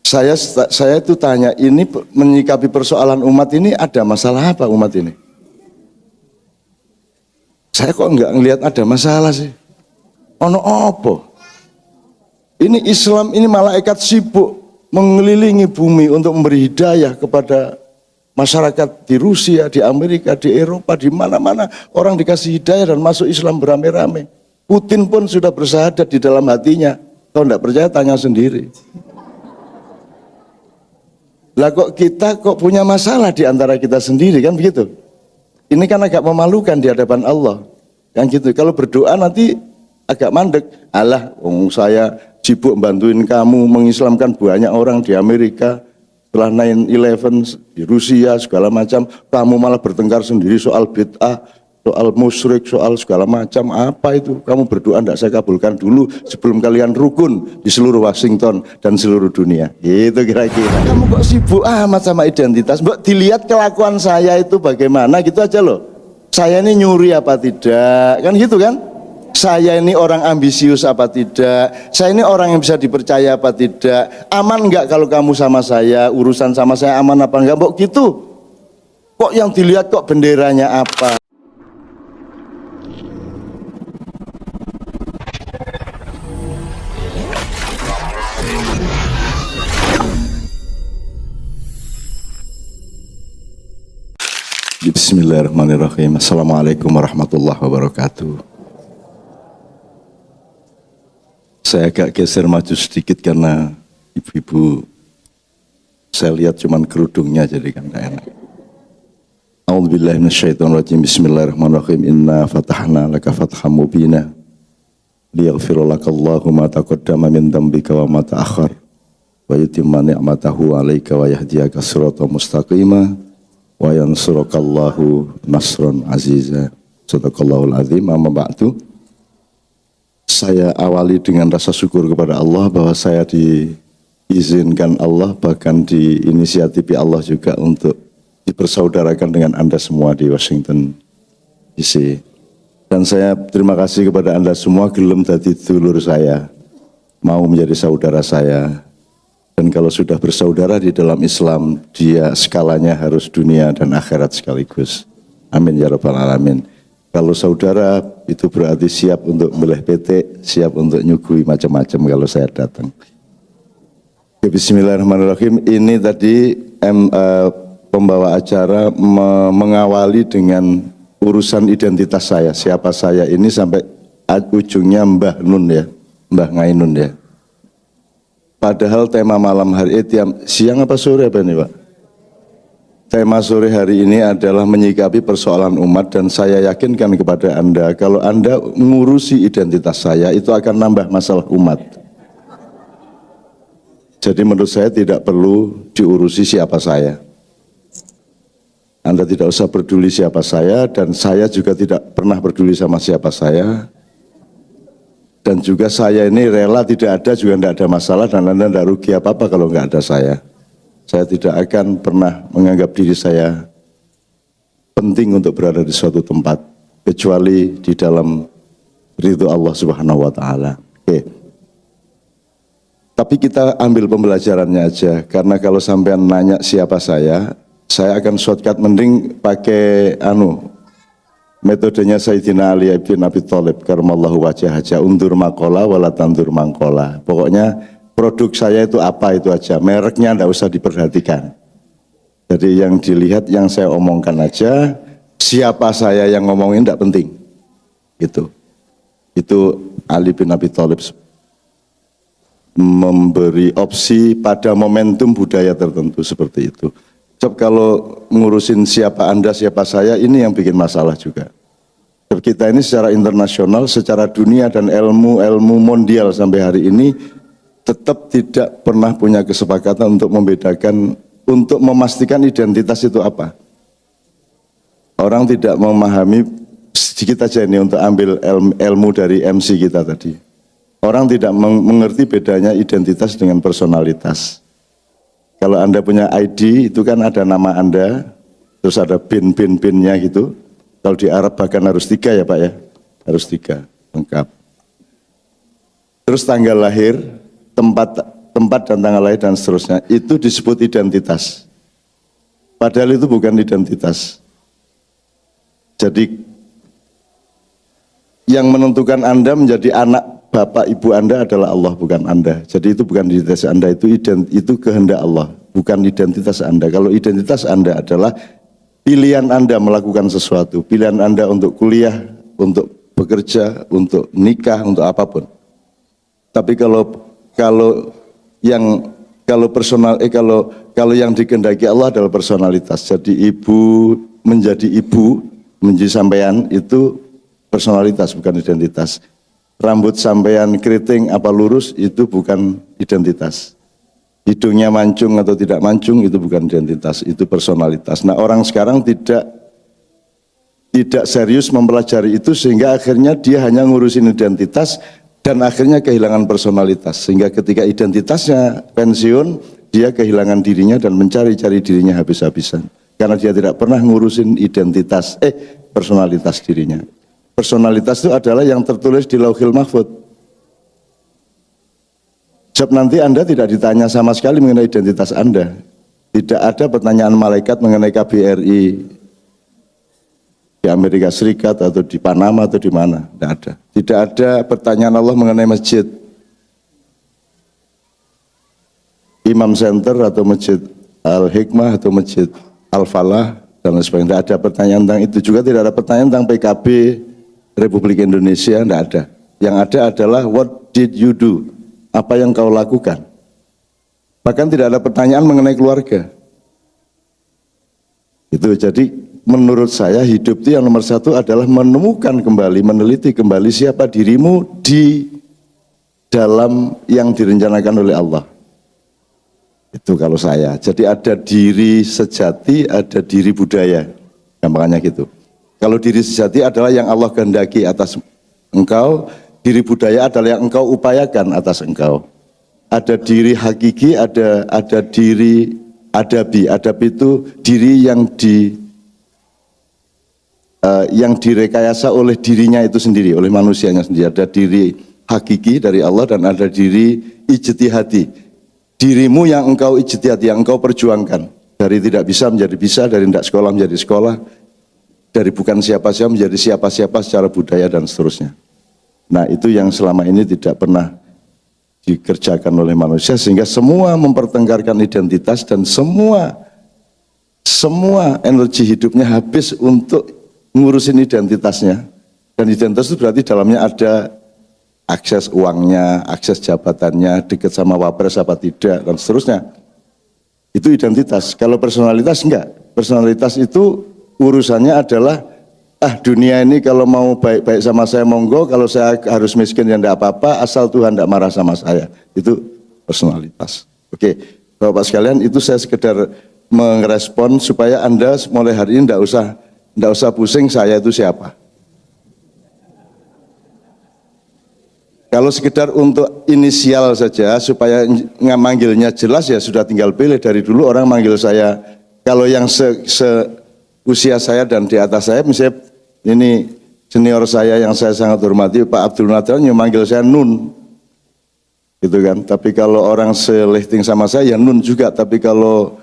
Saya itu tanya, ini menyikapi persoalan umat ini ada masalah apa umat ini? Saya kok nggak ngelihat ada masalah sih. Ono apa? Ini Islam, ini malaikat sibuk mengelilingi bumi untuk memberi hidayah kepada masyarakat di Rusia, di Amerika, di Eropa, di mana-mana orang dikasih hidayah dan masuk Islam beramai-ramai. Putin pun sudah bersyahadat di dalam hatinya. Kalau tidak percaya tanya sendiri. Lah kok kita punya masalah di antara kita sendiri kan begitu? Ini kan agak memalukan di hadapan Allah. Yang gitu. Kalau berdoa nanti agak mandek. Alah, saya sibuk bantuin kamu mengislamkan banyak orang di Amerika setelah 9/11 di Rusia segala macam. Kamu malah bertengkar sendiri soal bid'ah, soal musyrik, soal segala macam. Apa itu? Kamu berdoa tidak saya kabulkan dulu sebelum kalian rukun di seluruh Washington dan seluruh dunia. Itu kira-kira. Kamu kok sibuk amat sama identitas? Mbak, dilihat kelakuan saya itu bagaimana gitu aja loh. Saya ini nyuri apa tidak? Kan gitu kan? Saya ini orang ambisius apa tidak? Saya ini orang yang bisa dipercaya apa tidak? Aman enggak kalau kamu sama saya? Urusan sama saya aman apa enggak? Mbok gitu. Kok yang dilihat kok benderanya apa? Bismillahirrahmanirrahim. Assalamualaikum warahmatullahi wabarakatuh. Saya agak geser maju sedikit karena ibu-ibu saya lihat cuman kerudungnya jadi kan gak enak. A'udzubillahi minasyaitonirrajim. Bismillahirrahmanirrahim. Inna fatahna laka fatham mubina liyaghfira lakallahu ma taqaddama min dhanbika wa ma ta'akhkhar wa yutimma ni'matahu 'alaika wa yahdiyaka siratan mustaqima wa yansurakallahu nasran aziza. Shadaqallahul azim. Amma ba'du. Saya awali dengan rasa syukur kepada Allah bahwa saya diizinkan Allah, bahkan diinisiatifi Allah juga untuk dipersaudarakan dengan Anda semua di Washington DC. Dan saya terima kasih kepada Anda semua gelem dadi dulur saya, mau menjadi saudara saya. Dan kalau sudah bersaudara di dalam Islam, dia skalanya harus dunia dan akhirat sekaligus. Amin ya rabbal alamin. Kalau saudara itu berarti siap untuk meleh PT, siap untuk nyugui macam-macam kalau saya datang. Bismillahirrahmanirrahim. Ini tadi pembawa acara mengawali dengan urusan identitas saya. Siapa saya ini sampai ujungnya Mbah Nun ya, Mbah Ngainun ya. Padahal tema malam hari siang apa sore apa ini Pak? Tema sore hari ini adalah menyikapi persoalan umat dan saya yakinkan kepada Anda kalau Anda mengurusi identitas saya itu akan nambah masalah umat. Jadi menurut saya tidak perlu diurusi siapa saya. Anda tidak usah peduli siapa saya dan saya juga tidak pernah peduli sama siapa saya. Dan juga saya ini rela tidak ada juga tidak ada masalah dan Anda tidak rugi apa-apa kalau nggak ada saya. Saya tidak akan pernah menganggap diri saya penting untuk berada di suatu tempat kecuali di dalam ridho Allah Subhanahu wa taala. Oke. Tapi kita ambil pembelajarannya aja karena kalau sampean nanya siapa saya akan shortcut mending pakai metodenya Sayyidina Ali bin Abi Thalib karramallahu wajhahu undur maqala wala tandur mangkola. Pokoknya produk saya itu apa itu aja, mereknya enggak usah diperhatikan. Jadi yang dilihat yang saya omongkan aja, siapa saya yang ngomongin enggak penting. Gitu. Itu Ali bin Abi Thalib memberi opsi pada momentum budaya tertentu seperti itu. Sebab kalau ngurusin siapa Anda, siapa saya, ini yang bikin masalah juga. Sebab kita ini secara internasional, secara dunia dan ilmu mondial sampai hari ini tetap tidak pernah punya kesepakatan untuk membedakan, untuk memastikan identitas itu apa. Orang tidak memahami, sedikit aja ini untuk ambil ilmu dari MC kita tadi. Orang tidak mengerti bedanya identitas dengan personalitas. Kalau Anda punya ID, itu kan ada nama Anda, terus ada bin-nya gitu. Kalau di Arab bahkan harus 3 ya Pak ya, harus 3, lengkap. Terus tanggal lahir, tempat tempat dan tanggal lahir dan seterusnya, itu disebut identitas. Padahal itu bukan identitas. Jadi yang menentukan Anda menjadi anak bapak ibu Anda adalah Allah, bukan Anda. Jadi itu bukan identitas Anda, itu kehendak Allah, bukan identitas Anda. Kalau identitas Anda adalah pilihan Anda melakukan sesuatu, pilihan Anda untuk kuliah, untuk bekerja, untuk nikah, untuk apapun. Tapi kalau yang dikehendaki Allah adalah personalitas. Jadi menjadi sampean itu personalitas, bukan identitas. Rambut sampean keriting apa lurus itu bukan identitas. Hidungnya mancung atau tidak mancung itu bukan identitas, itu personalitas. Nah, orang sekarang tidak serius mempelajari itu sehingga akhirnya dia hanya ngurusin identitas dan akhirnya kehilangan personalitas. Sehingga ketika identitasnya pensiun, dia kehilangan dirinya dan mencari-cari dirinya habis-habisan. Karena dia tidak pernah ngurusin personalitas dirinya. Personalitas itu adalah yang tertulis di Lauhil Mahfuz. Sebab nanti Anda tidak ditanya sama sekali mengenai identitas Anda. Tidak ada pertanyaan malaikat mengenai KBRI di Amerika Serikat atau di Panama atau di mana. Tidak ada. Tidak ada pertanyaan Allah mengenai masjid, Imam Center atau masjid Al-Hikmah atau masjid Al-Falah dan lain sebagainya. Tidak ada pertanyaan tentang itu. Juga tidak ada pertanyaan tentang PKB Republik Indonesia. Tidak ada. Yang ada adalah what did you do? Apa yang kau lakukan? Bahkan tidak ada pertanyaan mengenai keluarga. Itu jadi menurut saya hidup itu yang nomor satu adalah menemukan kembali, meneliti kembali siapa dirimu di dalam yang direncanakan oleh Allah. Itu kalau saya. Jadi ada diri sejati, ada diri budaya. Gampangnya gitu. Kalau diri sejati adalah yang Allah kehendaki atas engkau, diri budaya adalah yang engkau upayakan atas engkau. Ada diri hakiki, ada diri adabi. Adab itu diri yang direkayasa oleh dirinya itu sendiri, oleh manusianya sendiri. Ada diri hakiki dari Allah dan ada diri ijtihadi. Dirimu yang engkau ijtihadi, yang engkau perjuangkan. Dari tidak bisa menjadi bisa, dari tidak sekolah menjadi sekolah, dari bukan siapa-siapa menjadi siapa-siapa secara budaya dan seterusnya. Nah, itu yang selama ini tidak pernah dikerjakan oleh manusia sehingga semua mempertengkarkan identitas dan semua energi hidupnya habis untuk ngurusin identitasnya. Dan identitas itu berarti dalamnya ada akses uangnya, akses jabatannya, dekat sama wapres apa tidak dan seterusnya. Itu identitas. Kalau personalitas enggak. Personalitas itu urusannya adalah dunia ini kalau mau baik-baik sama saya monggo, kalau saya harus miskin ya enggak apa-apa, asal Tuhan enggak marah sama saya. Itu personalitas. Oke, Bapak sekalian, itu saya sekedar merespon supaya Anda mulai hari ini enggak usah pusing saya itu siapa. Kalau sekedar untuk inisial saja supaya manggilnya jelas ya sudah tinggal pilih. Dari dulu orang manggil saya, kalau yang usia saya dan di atas saya, misalnya ini senior saya yang saya sangat hormati Pak Abdul Nadran, yang manggil saya Nun, gitu kan. Tapi kalau orang selihting sama saya ya Nun juga. Tapi kalau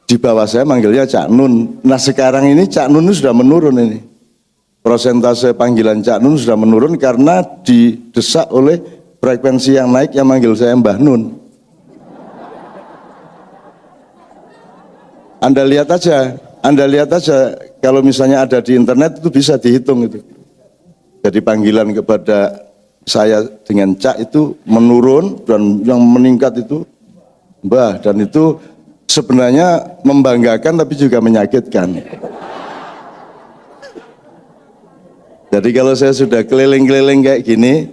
di bawah saya manggilnya Cak Nun. Nah sekarang ini Cak Nun sudah menurun ini. Prosentase panggilan Cak Nun sudah menurun karena didesak oleh frekuensi yang naik yang manggil saya Mbah Nun. Anda lihat aja kalau misalnya ada di internet itu bisa dihitung itu. Jadi panggilan kepada saya dengan Cak itu menurun dan yang meningkat itu Mbah, dan itu sebenarnya membanggakan tapi juga menyakitkan. Jadi kalau saya sudah keliling-keliling kayak gini,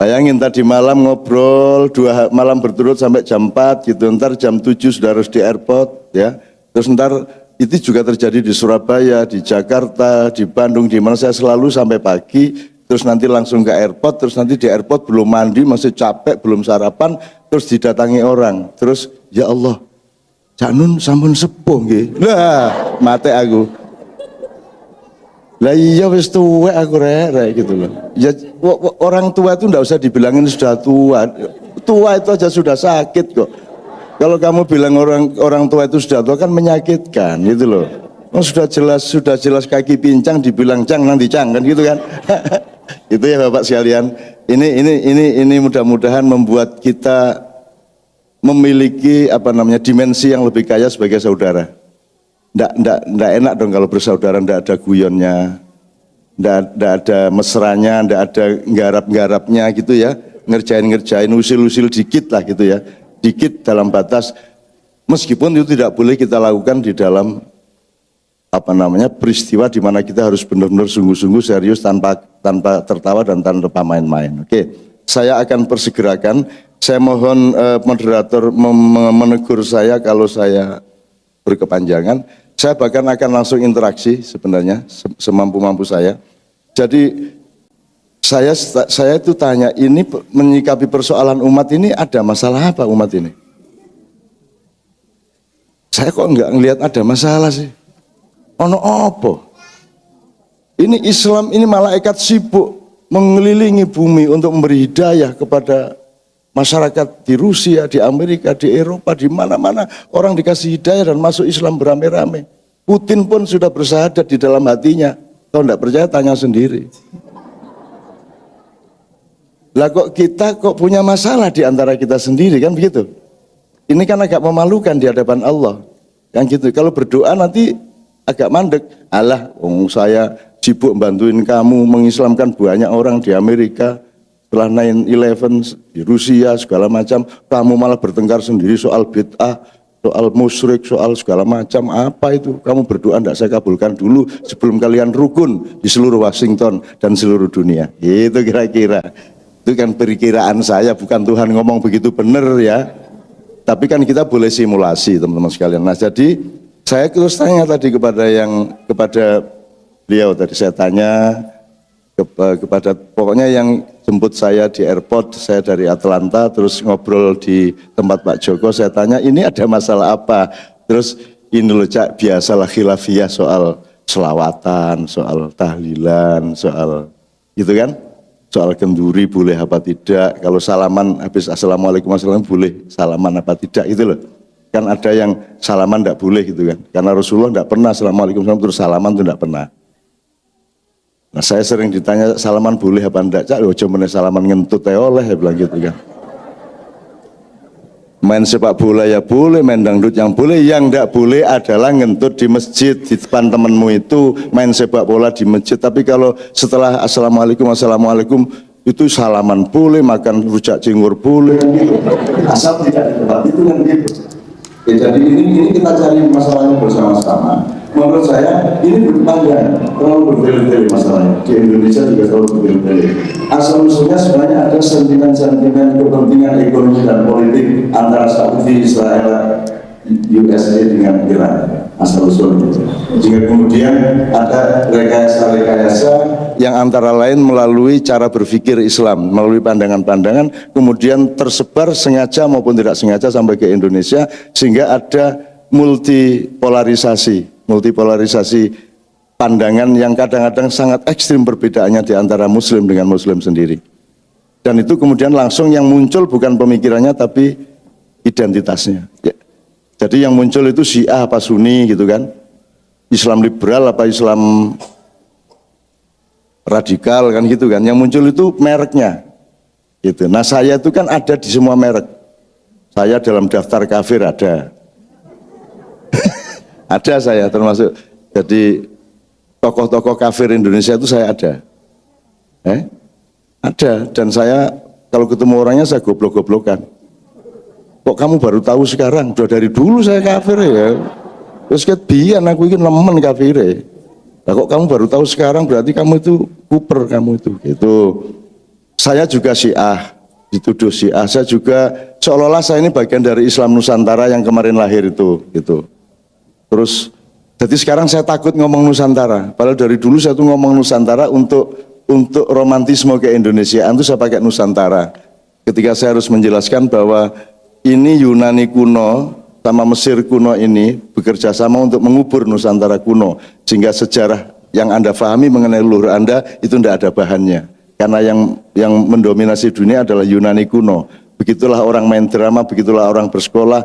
bayangin tadi malam ngobrol 2 malam berturut sampai jam 4 gitu, ntar jam 7 sudah harus di airport ya. Terus ntar itu juga terjadi di Surabaya, di Jakarta, di Bandung, di mana saya selalu sampai pagi, terus nanti langsung ke airport, terus nanti di airport belum mandi, masih capek, belum sarapan, terus didatangi orang, terus ya Allah, Cak Nun sampun sepuh nggih. Lah, mate aku. Lah iya wis tuwek aku rek gitu loh. Ya orang tua itu enggak usah dibilangin sudah tua. tua itu aja sudah sakit kok. Kalau kamu bilang orang tua itu sudah tua kan menyakitkan gitu loh. Oh, sudah jelas kaki pincang dibilang cang nanti cang kan gitu kan. Itu ya Bapak sekalian. Ini mudah-mudahan membuat kita memiliki dimensi yang lebih kaya sebagai saudara. Nggak enak dong kalau bersaudara nggak ada guyonnya, nggak ada mesranya, nggak ada nggarap-nggarapnya gitu ya, ngerjain usil-usil dikit lah gitu ya, dikit dalam batas. Meskipun itu tidak boleh kita lakukan di dalam peristiwa di mana kita harus benar-benar sungguh-sungguh serius tanpa tertawa dan tanpa main-main. Oke, saya akan persegerakan. Saya mohon moderator menegur saya kalau saya berkepanjangan. Saya bahkan akan langsung interaksi sebenarnya semampu-mampu saya. Jadi saya itu tanya, ini menyikapi persoalan umat ini ada masalah apa umat ini? Saya kok enggak ngelihat ada masalah sih. Ono opo? Ini Islam, ini malaikat sibuk mengelilingi bumi untuk memberi hidayah kepada masyarakat di Rusia, di Amerika, di Eropa, di mana-mana orang dikasih hidayah dan masuk Islam beramai-ramai. Putin pun sudah bersahadat di dalam hatinya. Kalau tidak percaya tanya sendiri. Lah kok kita punya masalah di antara kita sendiri kan begitu? Ini kan agak memalukan di hadapan Allah. Yang gitu. Kalau berdoa nanti agak mandek. Allah, saya sibuk bantuin kamu mengislamkan banyak orang di Amerika. Setelah 9/11 di Rusia segala macam, kamu malah bertengkar sendiri soal bid'ah, soal musyrik, soal segala macam. Apa itu? Kamu berdoa tidak saya kabulkan dulu sebelum kalian rukun di seluruh Washington dan seluruh dunia. Itu kira-kira. Itu kan perkiraan saya, bukan Tuhan ngomong begitu benar ya. Tapi kan kita boleh simulasi teman-teman sekalian. Nah jadi saya terus tanya tadi kepada beliau tadi, saya tanya kepada pokoknya yang jemput saya di airport, saya dari Atlanta, terus ngobrol di tempat Pak Joko, saya tanya ini ada masalah apa? Terus ini loh Cak, biasalah khilafiyah soal selawatan, soal tahlilan, soal gitu kan? Soal kenduri boleh apa tidak, kalau salaman habis assalamualaikum warahmatullahi boleh salaman apa tidak itu loh. Kan ada yang salaman tidak boleh gitu kan, karena Rasulullah tidak pernah assalamualaikum terus salaman itu tidak pernah. Nah saya sering ditanya salaman boleh apa enggak, Cak, ojo meneh salaman ngentut ya oleh, ya bilang gitu kan. Main sepak bola ya boleh, main dangdut yang boleh, yang enggak boleh adalah ngentut di masjid, di depan temenmu itu main sepak bola di masjid. Tapi kalau setelah assalamualaikum itu salaman boleh, makan rujak cingur boleh, asal tidak di tempat itu kan gitu. Ya, jadi ini kita cari masalahnya bersama-sama. Menurut saya ini berpanjang, terlalu berbelit-belit masalahnya. Di Indonesia juga terlalu berbelit-belit. Asal-usulnya sebenarnya ada sentimen-sentimen kepentingan ekonomi dan politik antara Saudi, Israel, USA dengan Iran. Asal-usulnya. Jika kemudian ada rekayasa-rekayasa yang antara lain melalui cara berpikir Islam, melalui pandangan-pandangan, kemudian tersebar sengaja maupun tidak sengaja sampai ke Indonesia, sehingga ada multipolarisasi pandangan yang kadang-kadang sangat ekstrim perbedaannya di antara Muslim dengan Muslim sendiri. Dan itu kemudian langsung yang muncul bukan pemikirannya tapi identitasnya. Ya. Jadi yang muncul itu Syiah apa Sunni gitu kan, Islam liberal apa Islam radikal kan gitu kan. Yang muncul itu mereknya. Gitu. Nah saya itu kan ada di semua merek. Saya dalam daftar kafir ada. Ada saya termasuk, jadi tokoh-tokoh kafir Indonesia itu saya ada. Ada, dan saya kalau ketemu orangnya saya goblok-goblokan. Kok kamu baru tahu sekarang? Udah dari dulu saya kafir ya. Terus biyen aku ini nemen kafir ya. Nah, kok kamu baru tahu sekarang, berarti kamu itu kuper kamu itu. Gitu. Saya juga Syiah, dituduh Syiah. Saya juga seolah-olah saya ini bagian dari Islam Nusantara yang kemarin lahir itu. Gitu. Terus, jadi sekarang saya takut ngomong Nusantara. Padahal dari dulu saya tuh ngomong Nusantara untuk romantisme ke Indonesiaan itu saya pakai Nusantara. Ketika saya harus menjelaskan bahwa ini Yunani kuno sama Mesir kuno ini bekerja sama untuk mengubur Nusantara kuno, sehingga sejarah yang Anda pahami mengenai leluhur Anda itu tidak ada bahannya, karena yang mendominasi dunia adalah Yunani kuno. Begitulah orang main drama, begitulah orang bersekolah.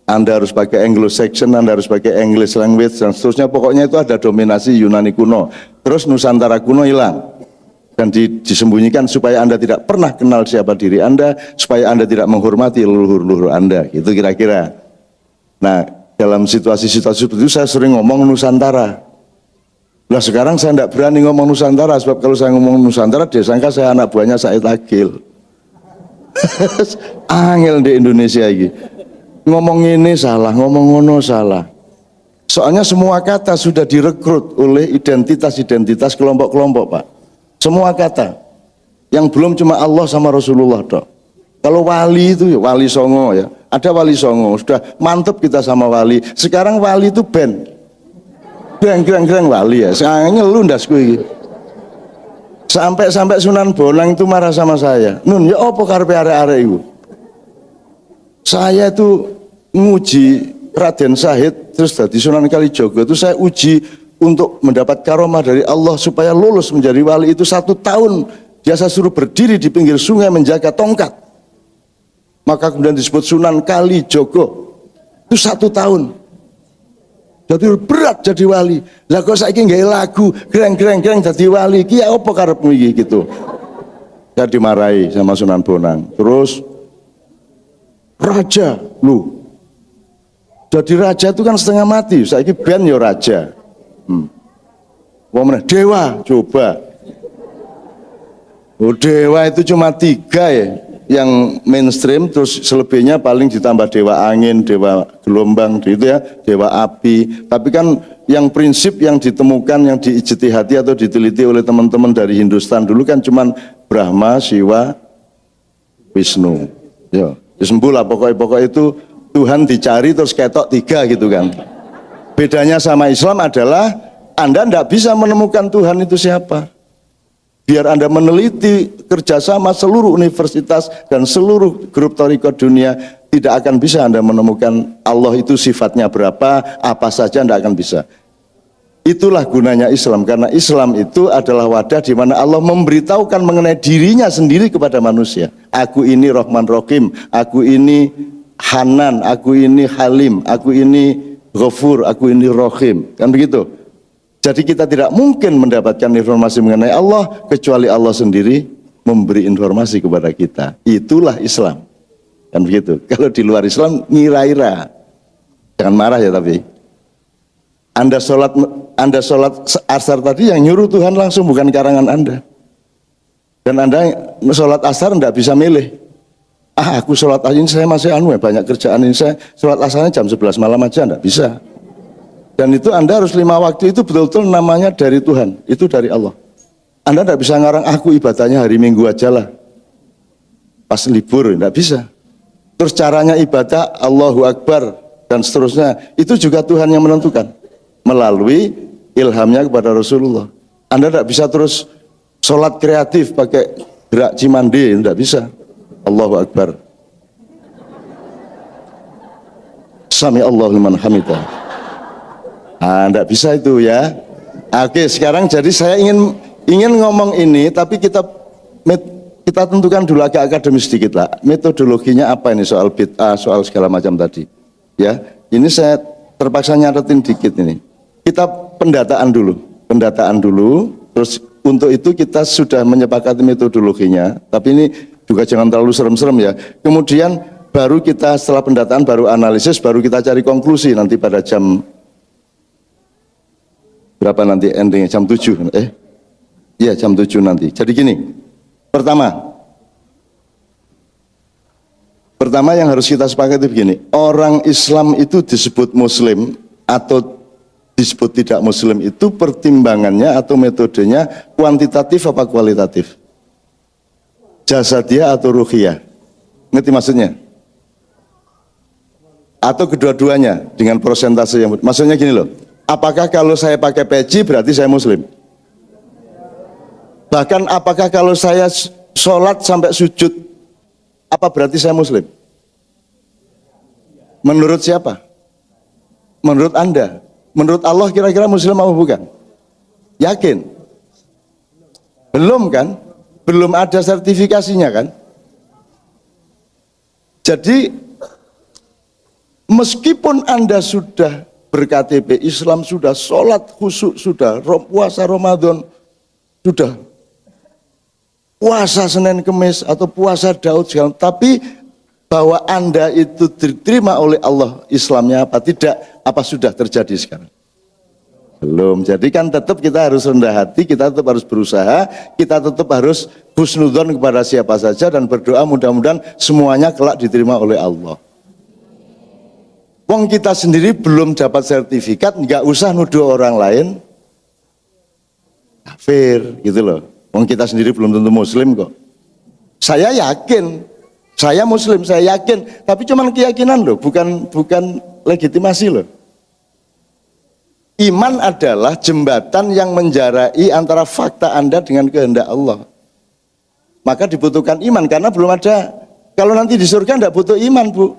Anda harus pakai Anglo-Saxon, Anda harus pakai English language, dan seterusnya. Pokoknya itu ada dominasi Yunani kuno. Terus Nusantara kuno hilang. Dan disembunyikan supaya Anda tidak pernah kenal siapa diri Anda, supaya Anda tidak menghormati leluhur-leluhur Anda. Gitu kira-kira. Nah, dalam situasi-situasi seperti itu saya sering ngomong Nusantara. Nah sekarang saya tidak berani ngomong Nusantara, sebab kalau saya ngomong Nusantara, dia sangka saya anak buahnya Said Agil. Angel di Indonesia ini. Ngomong ini salah, ngomong ngono salah. Soalnya semua kata sudah direkrut oleh identitas-identitas kelompok-kelompok, Pak. Semua kata. Yang belum cuma Allah sama Rasulullah, Dok. Kalau wali itu ya wali songo ya. Ada wali songo, sudah mantep kita sama wali. Sekarang wali itu band. Gerang-gerang wali ya. Saya ngeluh ndasku ini. Sampai Sunan Bonang itu marah sama saya. Nun, ya apa karepe arek-arek itu? Saya itu nguji Raden Syahid terus dari Sunan Kalijogo itu saya uji untuk mendapat karomah dari Allah supaya lulus menjadi wali itu 1 tahun. Dia saya suruh berdiri di pinggir sungai menjaga tongkat. Maka kemudian disebut Sunan Kalijogo. Itu 1 tahun. Jadi berat jadi wali. Lah kok saiki nggawe lagu greng-greng jadi wali. Ki apa karepmu iki gitu. Saya dimarahi sama Sunan Bonang. Terus raja lu. Jadi raja itu kan setengah mati. Saiki ben ya raja. Dewa coba. Oh, dewa itu cuma 3 ya yang mainstream, terus selebihnya paling ditambah dewa angin, dewa gelombang gitu ya, dewa api. Tapi kan yang prinsip yang ditemukan, yang diijtihati atau diteliti oleh teman-teman dari Hindustan dulu kan cuma Brahma, Siwa, Wisnu. Ya, sembuh lah pokoknya itu Tuhan dicari terus ketok 3 gitu kan. Bedanya sama Islam adalah Anda tidak bisa menemukan Tuhan itu siapa. Biar Anda meneliti kerjasama seluruh universitas dan seluruh grup thariqah dunia, tidak akan bisa Anda menemukan Allah itu sifatnya berapa, apa saja Anda akan bisa. Itulah gunanya Islam, karena Islam itu adalah wadah di mana Allah memberitahukan mengenai dirinya sendiri kepada manusia. Aku ini Rahman Rahim, aku ini Hanan, aku ini Halim, aku ini Ghafur, aku ini Rahim, kan begitu. Jadi kita tidak mungkin mendapatkan informasi mengenai Allah kecuali Allah sendiri memberi informasi kepada kita. Itulah Islam, kan begitu. Kalau di luar Islam ngira-ira, jangan marah ya tapi. Anda sholat asar tadi yang nyuruh Tuhan langsung, bukan karangan Anda. Dan Anda sholat asar tidak bisa milih. Aku sholat asar ini saya masih banyak kerjaan ini, saya sholat asarnya jam 11 malam aja, tidak bisa. Dan itu Anda harus 5 waktu itu betul-betul namanya dari Tuhan, itu dari Allah. Anda tidak bisa ngarang aku ibadahnya hari Minggu aja lah, pas libur, tidak bisa. Terus caranya ibadah Allahu Akbar dan seterusnya, itu juga Tuhan yang menentukan melalui ilhamnya kepada Rasulullah. Anda tidak bisa terus sholat kreatif pakai gerak cimande, tidak bisa. Allahu Akbar. Sami Allahu liman hamidah. Enggak bisa itu ya. Oke, sekarang jadi saya ingin ngomong ini, tapi kita tentukan dulu agak akademis sedikit lah. Metodologinya apa ini soal bid'ah, soal segala macam tadi. Ya, ini saya terpaksa nyaretin dikit ini. Kita pendataan dulu. Terus untuk itu kita sudah menyepakati metodologinya. Tapi ini juga jangan terlalu serem-serem ya. Kemudian baru kita setelah pendataan baru analisis, baru kita cari konklusi nanti pada jam berapa nanti endingnya, jam 7 iya jam 7 nanti. Jadi gini, pertama yang harus kita sepakati begini, orang Islam itu disebut muslim atau disebut tidak muslim itu pertimbangannya atau metodenya kuantitatif apa kualitatif, jasadiah atau ruhiyah, ngerti maksudnya? Atau kedua-duanya dengan persentase yang maksudnya gini loh. Apakah kalau saya pakai peci berarti saya muslim? Bahkan apakah kalau saya sholat sampai sujud, apa berarti saya muslim? Menurut siapa? Menurut Anda? Menurut Allah kira-kira muslim atau bukan? Yakin? Belum kan? Belum ada sertifikasinya kan? Jadi meskipun Anda sudah berKTP Islam, sudah sholat khusyuk, sudah puasa Ramadan, sudah puasa Senin Kemis atau puasa Daud segala, tapi bahwa Anda itu diterima oleh Allah Islamnya apa tidak, apa sudah terjadi sekarang? Belum. Jadi kan tetap kita harus rendah hati, kita tetap harus berusaha, kita tetap harus husnudzon kepada siapa saja dan berdoa mudah-mudahan semuanya kelak diterima oleh Allah. Wong kita sendiri belum dapat sertifikat, nggak usah nuduh orang lain kafir gitu loh. Wong kita sendiri belum tentu muslim kok. Saya yakin, saya muslim, saya yakin, tapi cuman keyakinan loh, bukan legitimasi loh. Iman adalah jembatan yang menjarai antara fakta Anda dengan kehendak Allah. Maka dibutuhkan iman karena belum ada. Kalau nanti di surga enggak butuh iman, Bu.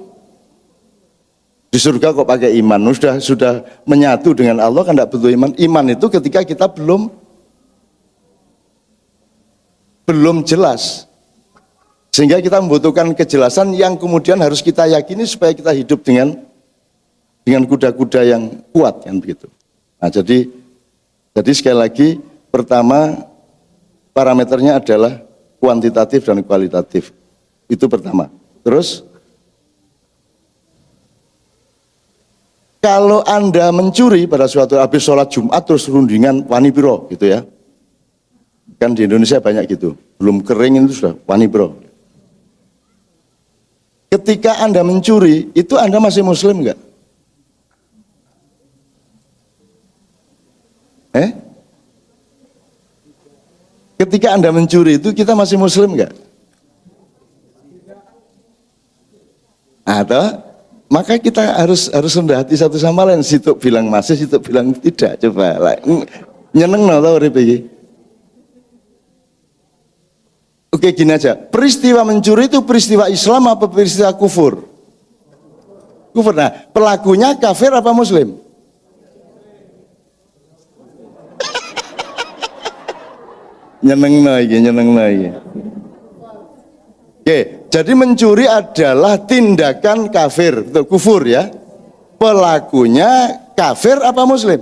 Di surga kok pakai iman, sudah menyatu dengan Allah kan enggak butuh iman. Iman itu ketika kita belum jelas. Sehingga kita membutuhkan kejelasan yang kemudian harus kita yakini supaya kita hidup dengan kuda-kuda yang kuat kan begitu. Nah, jadi sekali lagi pertama parameternya adalah kuantitatif dan kualitatif. Itu pertama. Terus kalau Anda mencuri pada suatu habis sholat Jumat terus rundingan wani piro gitu ya. Kan di Indonesia banyak gitu. Belum kering itu sudah wani piro. Ketika Anda mencuri, itu Anda masih muslim enggak? Ketika Anda mencuri itu kita masih muslim enggak? Atau maka kita harus rendah hati satu sama lain. Situ bilang masih, situ bilang tidak. Coba lah, nyeneng no tau urip iki. Oke, gini aja. Peristiwa mencuri itu peristiwa Islam apa peristiwa kufur? Kufur. Nah, pelakunya kafir apa muslim? Nyeneng lagi. Oke, jadi mencuri adalah tindakan kafir, kufur ya. Pelakunya kafir apa muslim?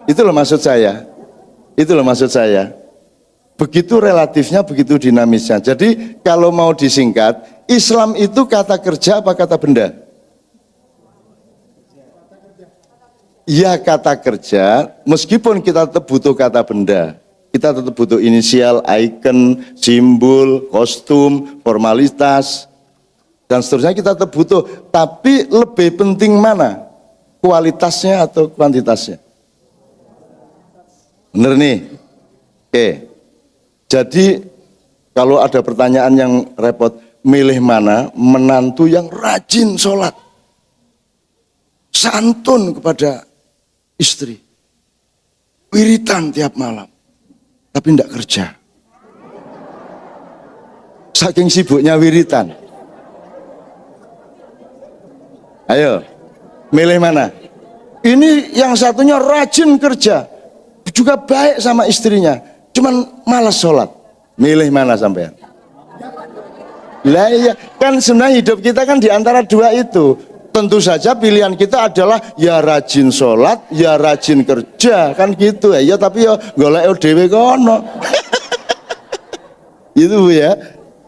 Itu loh maksud saya. Begitu relatifnya, begitu dinamisnya. Jadi kalau mau disingkat, Islam itu kata kerja apa kata benda? Ya kata kerja, meskipun kita tetap butuh kata benda. Kita tetap butuh inisial, icon, simbol, kostum, formalitas, dan seterusnya kita tetap butuh. Tapi lebih penting mana? Kualitasnya atau kuantitasnya? Bener nih? Oke. Jadi kalau ada pertanyaan yang repot, milih mana? Menantu yang rajin sholat, santun kepada istri, wiritan tiap malam, tapi tidak kerja. Saking sibuknya wiritan. Ayo, milih mana? Ini yang satunya rajin kerja, juga baik sama istrinya, cuman malas sholat. Milih mana sampean? Lah iya, kan sebenarnya hidup kita kan di antara dua itu. Tentu saja pilihan kita adalah ya rajin sholat, ya rajin kerja, kan gitu ya. Ya tapi ya golek dhewe kono. Itu ya.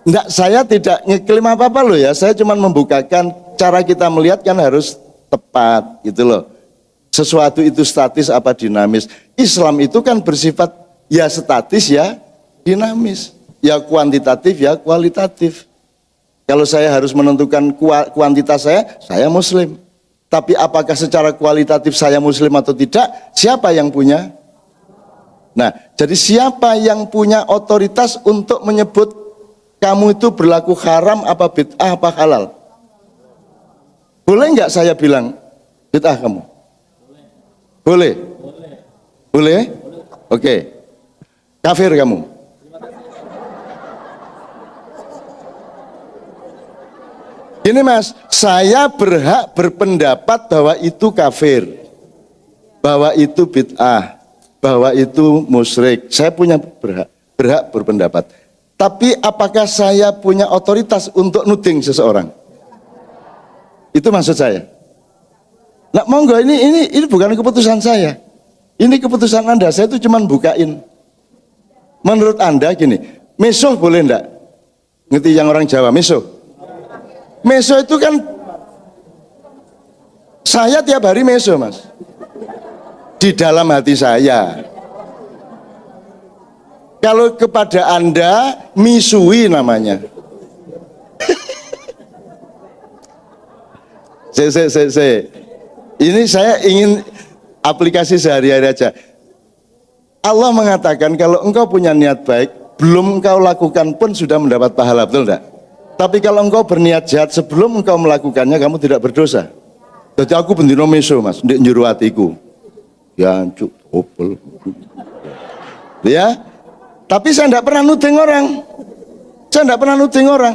Enggak, saya tidak ngeklaim apa-apa loh ya. Saya cuma membukakan cara kita melihat kan harus tepat gitu loh. Sesuatu itu statis apa dinamis. Islam itu kan bersifat ya statis ya dinamis. Ya kuantitatif ya kualitatif. Kalau saya harus menentukan kuantitas saya muslim. Tapi apakah secara kualitatif saya muslim atau tidak, siapa yang punya? Nah, jadi siapa yang punya otoritas untuk menyebut kamu itu berlaku haram apa bid'ah apa halal? Boleh nggak saya bilang bid'ah kamu? Boleh? Boleh? Oke. Kafir kamu? Ini Mas, saya berhak berpendapat bahwa itu kafir, bahwa itu bid'ah, bahwa itu musyrik. Saya punya berhak berpendapat. Tapi apakah saya punya otoritas untuk nuding seseorang? Itu maksud saya. Nah, monggo ini bukan keputusan saya. Ini keputusan Anda. Saya itu cuma bukain. Menurut Anda gini, meso boleh enggak? Ngerti yang orang Jawa, meso? Meso itu kan saya tiap hari meso, Mas. Di dalam hati saya. Kalau kepada Anda, misui namanya. Ini saya ingin aplikasi sehari-hari aja. Allah mengatakan kalau engkau punya niat baik, belum engkau lakukan pun sudah mendapat pahala, betul enggak? Tapi kalau engkau berniat jahat sebelum engkau melakukannya, kamu tidak berdosa. Jadi aku bendino meso, Mas, ndek njero atiku. Ya, cuk, opel. Ya. Tapi saya tidak pernah nuding orang. Saya tidak pernah nuding orang.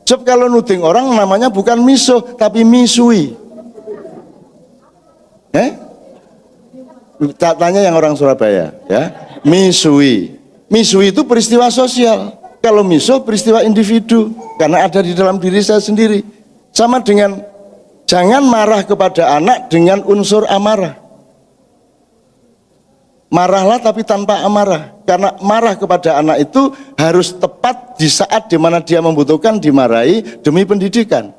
Sebab kalau nuding orang namanya bukan misuh, tapi misui. Tanya yang orang Surabaya, ya. Misui. Misui itu peristiwa sosial. Kalau misuh peristiwa individu, karena ada di dalam diri saya sendiri. Sama dengan jangan marah kepada anak dengan unsur amarah. Marahlah tapi tanpa amarah. Karena marah kepada anak itu harus tepat di saat dimana dia membutuhkan dimarahi demi pendidikan.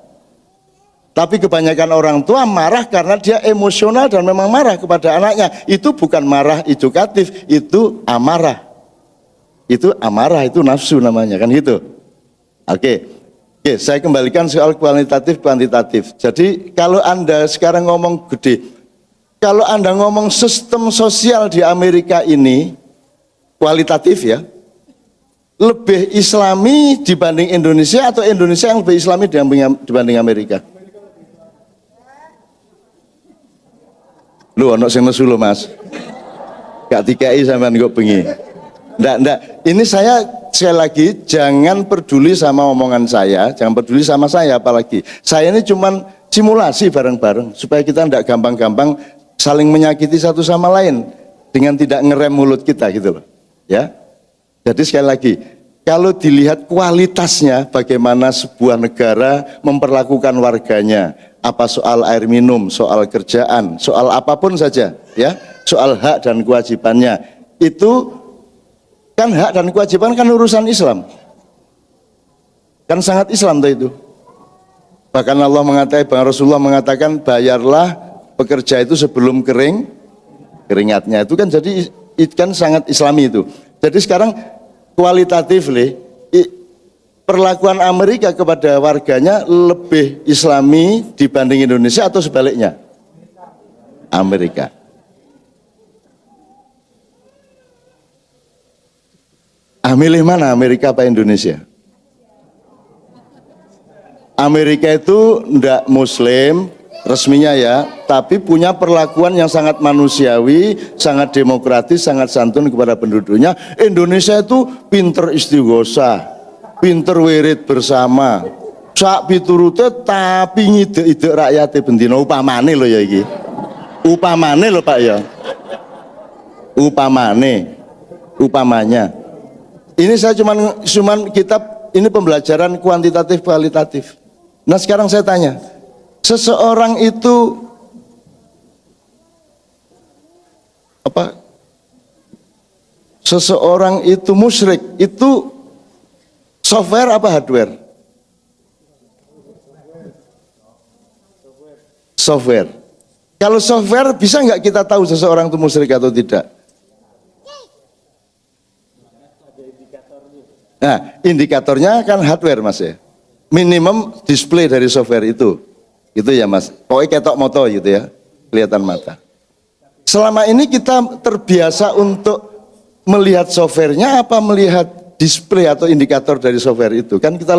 Tapi kebanyakan orang tua marah karena dia emosional dan memang marah kepada anaknya. Itu bukan marah edukatif, itu amarah. Itu amarah, itu nafsu namanya, kan gitu. Oke, saya kembalikan soal kualitatif, kuantitatif. Jadi kalau Anda sekarang ngomong gede, kalau Anda ngomong sistem sosial di Amerika ini kualitatif ya, lebih Islami dibanding Indonesia atau Indonesia yang lebih Islami dibanding Amerika? Lu ono sing nesu lho, Mas. Gak dikai sampean kok bengi. Ndak. Ini saya sekali lagi jangan peduli sama omongan saya, jangan peduli sama saya apalagi. Saya ini cuman simulasi bareng-bareng supaya kita ndak gampang-gampang saling menyakiti satu sama lain dengan tidak ngerem mulut kita gitu loh. Ya. Jadi sekali lagi, kalau dilihat kualitasnya bagaimana sebuah negara memperlakukan warganya, apa soal air minum, soal kerjaan, soal apapun saja, ya, soal hak dan kewajibannya, itu kan hak dan kewajiban kan urusan Islam, kan sangat Islam tuh itu. Bahkan Allah mengatakan, Rasulullah mengatakan bayarlah pekerja itu sebelum keringatnya, itu kan jadi kan sangat Islami itu. Jadi sekarang kualitatif perlakuan Amerika kepada warganya lebih Islami dibanding Indonesia atau sebaliknya? Amerika. Milih mana, Amerika apa Indonesia? Amerika itu ndak Muslim resminya ya, tapi punya perlakuan yang sangat manusiawi, sangat demokratis, sangat santun kepada penduduknya. Indonesia itu pinter istighosa, pinter wirid bersama, sak piturute tapi ngide-ide rakyate bendina. Upamane lho ya iki. Upamane lho Pak ya. Upamanya. Ini saya cuman kitab ini pembelajaran kuantitatif kualitatif. Nah, sekarang saya tanya, seseorang itu apa? Seseorang itu musyrik, itu software apa hardware? Software. Kalau software bisa nggak kita tahu seseorang itu musyrik atau tidak? Nah, indikatornya kan hardware Mas ya. Minimum display dari software itu. Gitu ya Mas. Pokoknya ketok moto gitu ya. Kelihatan mata. Selama ini kita terbiasa untuk melihat softwarenya apa melihat display atau indikator dari software itu? Kan kita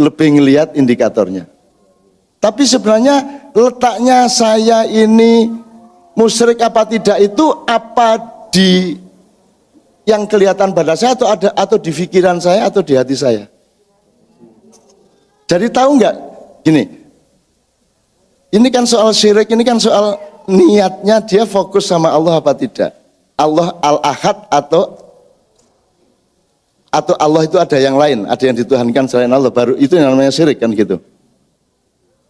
lebih ngelihat indikatornya. Tapi sebenarnya letaknya saya ini musyrik apa tidak itu apa di yang kelihatan pada saya atau di pikiran saya atau di hati saya. Jadi tahu nggak? Gini, ini kan soal syirik, ini kan soal niatnya dia fokus sama Allah apa tidak. Allah Al-Ahad atau atau Allah itu ada yang lain, ada yang dituhankan selain Allah, baru itu yang namanya syirik kan gitu.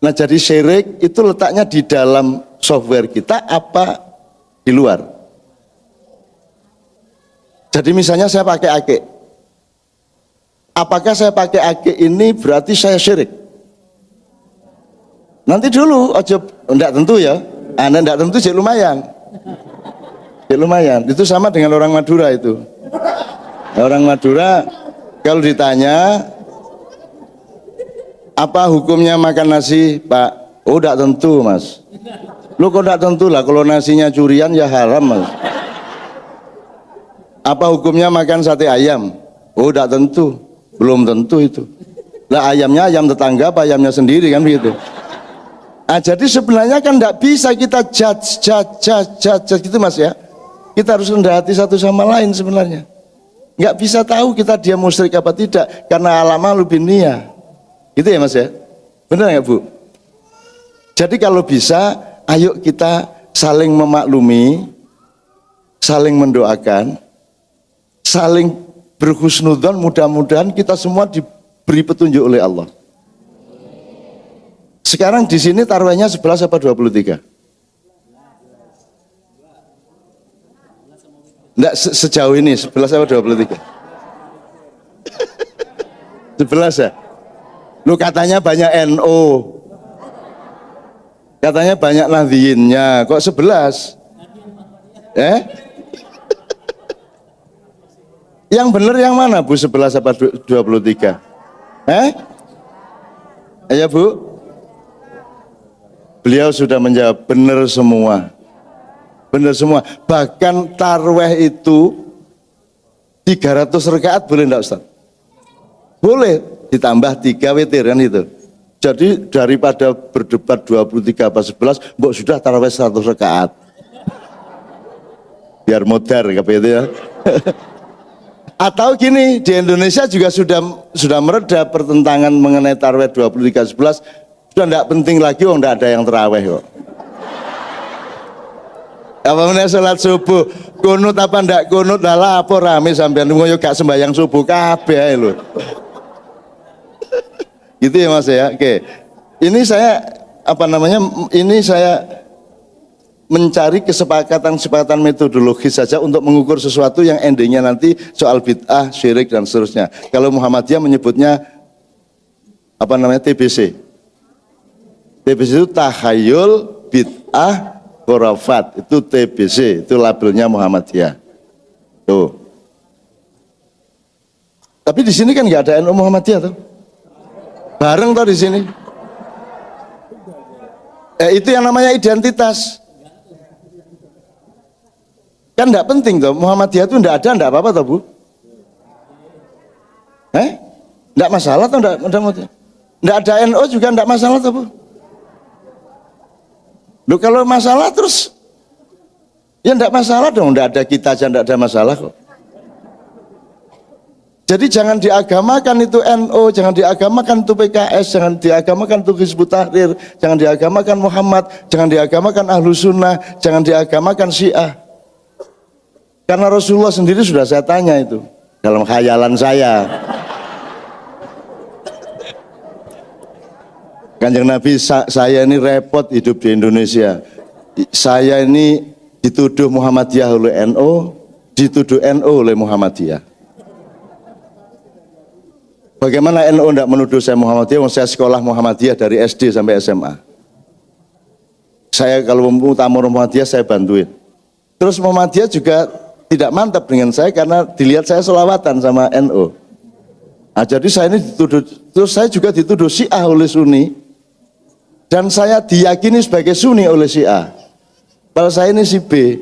Nah jadi syirik itu letaknya di dalam software kita apa di luar. Jadi misalnya saya pakai ake, apakah saya pakai ake ini berarti saya syirik? Nanti dulu, ojo, enggak tentu ya, Anda enggak tentu jadi lumayan. Jadi lumayan, itu sama dengan orang Madura itu. Orang Madura kalau ditanya apa hukumnya makan nasi, Pak? Oh, enggak tentu, Mas. Lu kok enggak tentu lah, kalau nasinya curian ya haram, Mas. Apa hukumnya makan sate ayam? Oh, enggak tentu. Belum tentu itu. Lah ayamnya ayam tetangga apa ayamnya sendiri kan begitu. Nah, jadi sebenarnya kan enggak bisa kita judge gitu, Mas ya. Kita harus rendah hati satu sama lain sebenarnya. Nggak bisa tahu kita dia musyrik apa tidak karena alamalu binniyah. Gitu ya Mas ya? Benar nggak Bu? Jadi kalau bisa ayo kita saling memaklumi, saling mendoakan, saling berhusnudzon, mudah-mudahan kita semua diberi petunjuk oleh Allah. Sekarang di sini taruhannya 11 apa 23? Enggak, sejauh ini 11 apa 23? 11 ya? Lu katanya banyak NO, katanya banyak nahdiyinnya, kok 11? Yang benar yang mana Bu, 11 apa 23? Ya Bu? Beliau sudah menjawab benar semua. Benar semua, bahkan tarweh itu 300 rakaat boleh enggak Ustaz? Boleh, ditambah 3 witir kan itu. Jadi daripada berdebat 23 apa 11, mbok sudah tarweh 100 rakaat. Biar modar itu ya. Atau gini, di Indonesia juga sudah mereda pertentangan mengenai tarweh 23 11, sudah enggak penting lagi, enggak ada yang teraweh kok. Apa meneh salat subuh, kunut apa ndak kunut, lah apa rame sampean ngoyo gak sembahyang subuh kabeh ae lho. Gitu ya Mas ya. Oke. Ini saya ini saya mencari kesepakatan metodologis saja untuk mengukur sesuatu yang endingnya nanti soal bid'ah, syirik dan seterusnya. Kalau Muhammadiyah menyebutnya TBC. TBC itu takhayul bid'ah khurafat, itu TBC, itu labelnya Muhammadiyah. Tuh. Tapi di sini kan nggak ada NU Muhammadiyah tuh. Bareng tuh di sini. Itu yang namanya identitas. Kan nggak penting tuh, Muhammadiyah tuh nggak ada, nggak apa-apa tuh Bu. Nggak masalah tuh, nggak ada NU juga nggak masalah tuh Bu. Loh kalau masalah terus ya enggak masalah dong, enggak ada kita aja enggak ada masalah kok. Jadi jangan diagamakan itu NU, jangan diagamakan itu PKS, jangan diagamakan itu Hizbut Tahrir, jangan diagamakan Muhammad, jangan diagamakan Ahlus Sunnah, jangan diagamakan Syiah. Karena Rasulullah sendiri sudah saya tanya itu dalam khayalan saya. Kanjeng Nabi, saya ini repot hidup di Indonesia. Saya ini dituduh Muhammadiyah oleh NU, dituduh NU oleh Muhammadiyah. Bagaimana NU tidak menuduh saya Muhammadiyah? Saya sekolah Muhammadiyah dari SD sampai SMA. Saya kalau mau tamu Muhammadiyah saya bantuin. Terus Muhammadiyah juga tidak mantap dengan saya karena dilihat saya selawatan sama NU. Nah, jadi saya ini dituduh, terus saya juga dituduh Syiah oleh Sunni. Dan saya diyakini sebagai Sunni oleh Syiah. Kalau saya ini si B.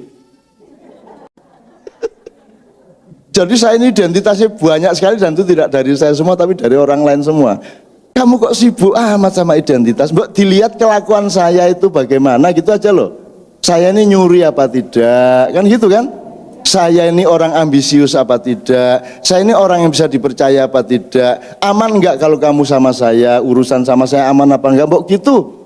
Jadi saya ini identitasnya banyak sekali dan itu tidak dari saya semua tapi dari orang lain semua. Kamu kok sibuk amat sama identitas? Mbak dilihat kelakuan saya itu bagaimana gitu aja loh. Saya ini nyuri apa tidak? Kan gitu kan? Saya ini orang ambisius apa tidak? Saya ini orang yang bisa dipercaya apa tidak? Aman enggak kalau kamu sama saya? Urusan sama saya aman apa enggak? Mbok gitu.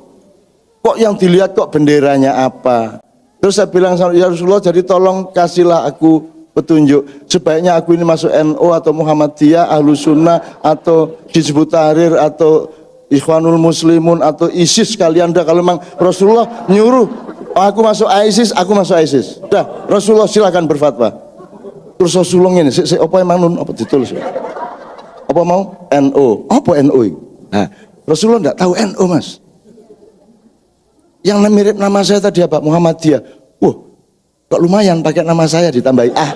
Kok yang dilihat kok benderanya apa? Terus saya bilang sama ya Rasulullah, jadi tolong kasihlah aku petunjuk. Sebaiknya aku ini masuk NU atau Muhammadiyah, Ahlus Sunnah atau Hizbut Tahrir atau Ikhwanul Muslimun atau ISIS kalian dah. Kalau memang Rasulullah nyuruh aku masuk ISIS, aku masuk ISIS. Dah, Rasulullah silakan berfatwa. Terus Rasulullah ini, apa emang nun apa ditulis? Apa mau NU? Apa NU? Nah, Rasulullah enggak tahu NU, Mas. Yang mirip nama saya tadi apa? Muhammadiyah. Wah, kok lumayan pakai nama saya ditambahi ah.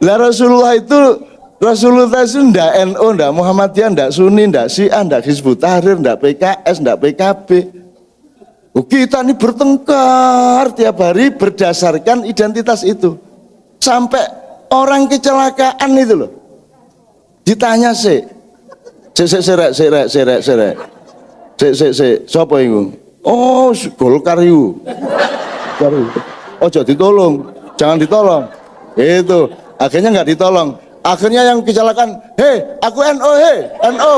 Lah Rasulullah itu ndak NU, ndak Muhammadiyah, ndak Sunni, ndak Syiah, ndak Hizbut Tahrir, ndak PKS, ndak PKB. Kita ini bertengkar tiap hari berdasarkan identitas itu. Sampai orang kecelakaan itu loh. Ditanya sih. Serek. Siapa itu? Oh, Golkar itu. Oh, jadi ditolong. Jangan ditolong. Itu. Akhirnya nggak ditolong. Akhirnya yang kecelakaan, hei, aku NU, hei, NU.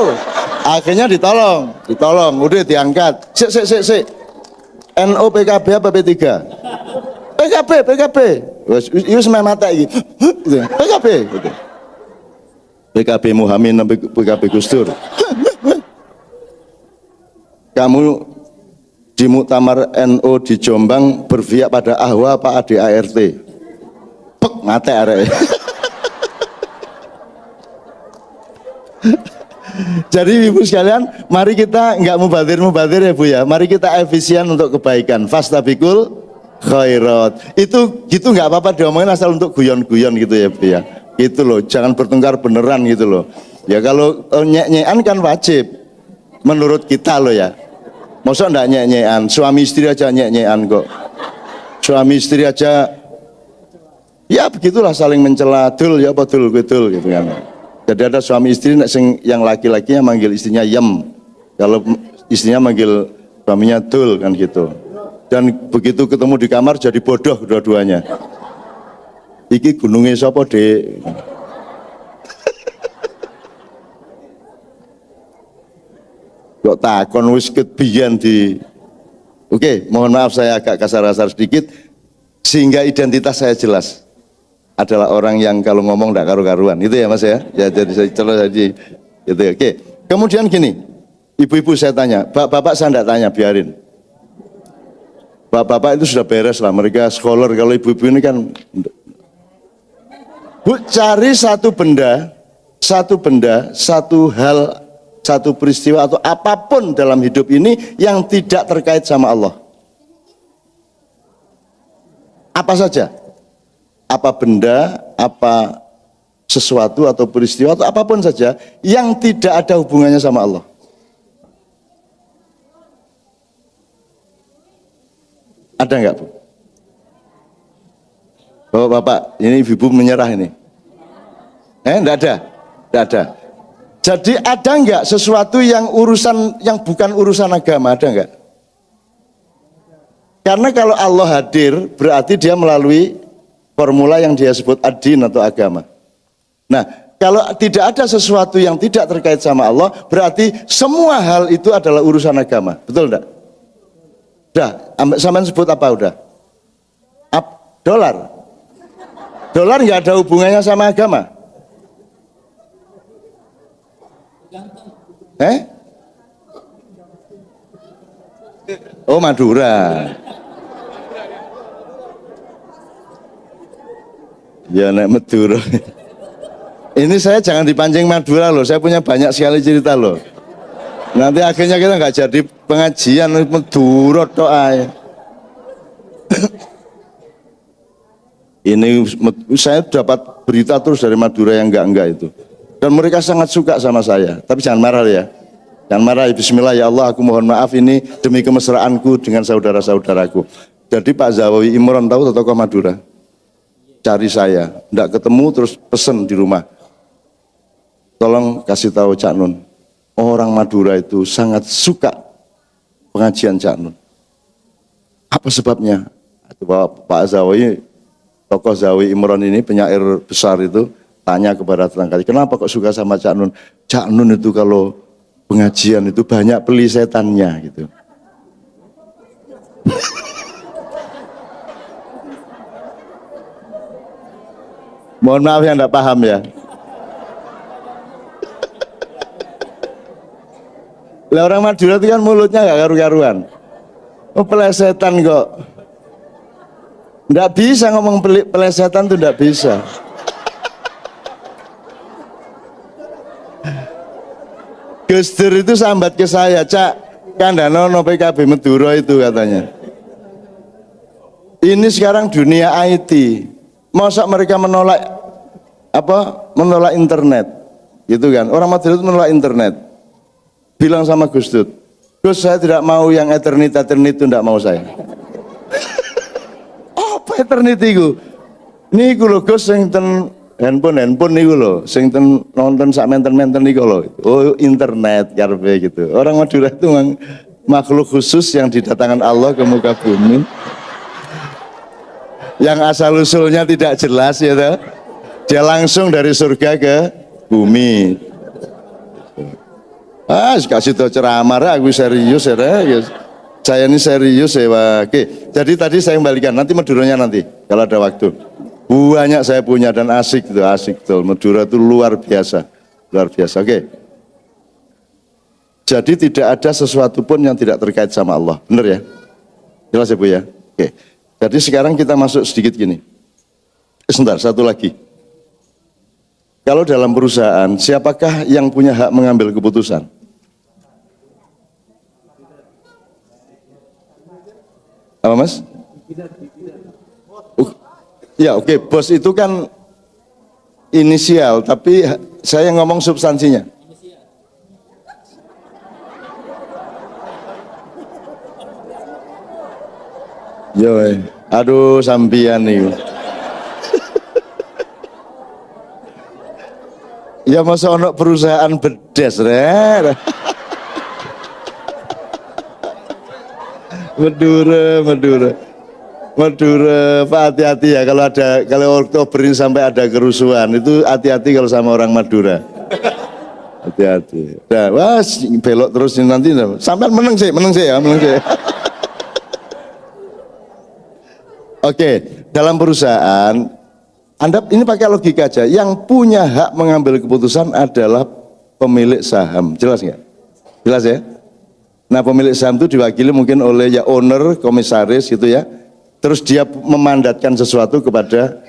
Akhirnya ditolong. Udah diangkat. NU PKB apa P3? PKB. Itu semai mata ini. PKB. PKB Muhammad sampai PKB Gus Dur. Kamu di muktamar NU di Jombang berpihak pada Ahwa apa ADART? Pek mate arek. Jadi ibu sekalian, mari kita nggak mubadir ya Bu ya. Mari kita efisien untuk kebaikan. Fastabikul khairat. Itu gitu nggak apa-apa diomongin asal untuk guyon-guyon gitu ya Bu ya. Gitu loh, jangan bertengkar beneran gitu loh. Ya kalau nyek-nyekan kan wajib menurut kita loh ya. Masa enggak nyek-nyekan? Suami istri aja nyek-nyekan kok. Suami istri aja ya begitulah saling mencela, dul ya betul gitu kan. Jadi ada suami istri yang laki-lakinya manggil istrinya yem. Kalau istrinya manggil suaminya dul kan gitu. Dan begitu ketemu di kamar jadi bodoh dua-duanya. Iki gunungnya sapa, Dek? Kok takon wis kebiyen di. Oke, mohon maaf saya agak kasar-kasar sedikit sehingga identitas saya jelas. Adalah orang yang kalau ngomong enggak karu-karuan. Itu ya Mas ya. Ya jadi saya jadi gitu. Oke. Kemudian gini. Ibu-ibu saya tanya, bapak saya enggak tanya, biarin. Bapak itu sudah beres lah, mereka scholar. Kalau ibu-ibu ini kan Bu, cari satu benda, satu hal, satu peristiwa atau apapun dalam hidup ini yang tidak terkait sama Allah. Apa saja? Apa benda, apa sesuatu atau peristiwa atau apapun saja yang tidak ada hubungannya sama Allah. Ada enggak Bu? Bapak, ini ibu menyerah ini. Enggak ada. Jadi ada enggak sesuatu yang bukan urusan agama, ada enggak? Karena kalau Allah hadir, berarti dia melalui formula yang dia sebut ad-din atau agama. Nah, kalau tidak ada sesuatu yang tidak terkait sama Allah, berarti semua hal itu adalah urusan agama. Betul enggak? Udah, sampean sebut apa udah? Dolar. Dolar nggak ada hubungannya sama agama. Oh Madura. Ya nek Madura. Ini saya jangan dipancing Madura loh. Saya punya banyak sekali cerita loh. Nanti akhirnya kita nggak jadi pengajian Madura toh ay. Ini saya dapat berita terus dari Madura yang enggak itu. Dan mereka sangat suka sama saya. Tapi jangan marah ya. Jangan marah. Bismillah ya Allah, aku mohon maaf ini demi kemesraanku dengan saudara-saudaraku. Jadi Pak Zawawi Imron tahu tokoh Madura? Cari saya, enggak ketemu terus pesen di rumah. Tolong kasih tahu Cak Nun. Orang Madura itu sangat suka pengajian Cak Nun. Apa sebabnya? Pak Zawawi, tokoh Zawi Imron ini penyair besar itu tanya kepada tetangga, kenapa kok suka sama Cak Nun? Cak Nun itu kalau pengajian itu banyak pelisetannya gitu. Mohon maaf yang enggak paham ya. Lah orang Madura itu kan mulutnya nggak karu-karuan. Oh pelesetan kok. Nggak bisa ngomong pelesetan tuh nggak bisa. Gus Dur itu sambat ke saya, Cak, kandhanono PKB Madura itu katanya. Ini sekarang dunia IT. Masa mereka menolak Menolak internet. Gitu kan. Orang Madura itu menolak internet. Bilang sama Gus Dur, Gus saya tidak mau yang eternity itu tidak mau saya. Apa eternity itu? Niku lho Gus sing ten handphone niku lho, sing ten nonton sak menten niku lho. Oh internet karepe gitu. Orang Madura itu memang makhluk khusus yang didatangkan Allah ke muka bumi. Yang asal usulnya tidak jelas ya toh. Dia langsung dari surga ke bumi. Kasih tau ceramah, aku serius ya, saya ini serius ya, oke. Jadi tadi saya kembalikan, nanti Maduranya nanti, kalau ada waktu. Banyak saya punya dan asik tuh, Madura itu luar biasa, oke. Jadi tidak ada sesuatu pun yang tidak terkait sama Allah, benar ya? Jelas ya Bu ya? Oke. Jadi sekarang kita masuk sedikit gini. Sebentar, satu lagi. Kalau dalam perusahaan, siapakah yang punya hak mengambil keputusan? Apa Mas? Ya oke, bos itu kan inisial, tapi saya ngomong substansinya. Yo, aduh sampian nih. Ya masa ono perusahaan bedes re. Madura, Pak hati-hati ya kalau Oktober ini sampai ada kerusuhan itu hati-hati kalau sama orang Madura. Hati-hati. Nah, wah belok terus nanti sampai menang sih ya. Oke, dalam perusahaan Anda ini pakai logika aja, yang punya hak mengambil keputusan adalah pemilik saham, jelas nggak? Jelas ya? Nah pemilik saham itu diwakili mungkin oleh ya owner, komisaris gitu ya. Terus dia memandatkan sesuatu kepada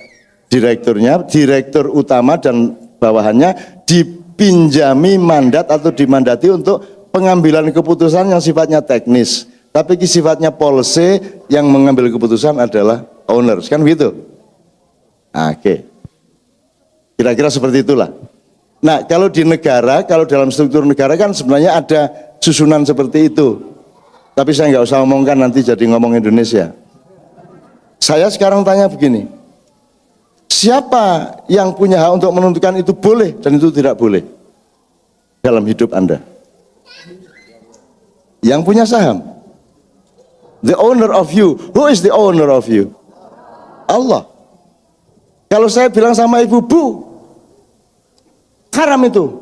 direkturnya, direktur utama dan bawahannya dipinjami mandat atau dimandati untuk pengambilan keputusan yang sifatnya teknis. Tapi sifatnya policy yang mengambil keputusan adalah owner, kan begitu? Oke, kira-kira seperti itulah. Nah kalau di negara, kalau dalam struktur negara kan sebenarnya ada susunan seperti itu. Tapi saya nggak usah ngomongkan nanti jadi ngomong Indonesia. Saya sekarang tanya begini, siapa yang punya hak untuk menentukan itu boleh dan itu tidak boleh dalam hidup Anda? Yang punya saham. The owner of you. Who is the owner of you? Allah. Kalau saya bilang sama ibu, Bu, haram itu,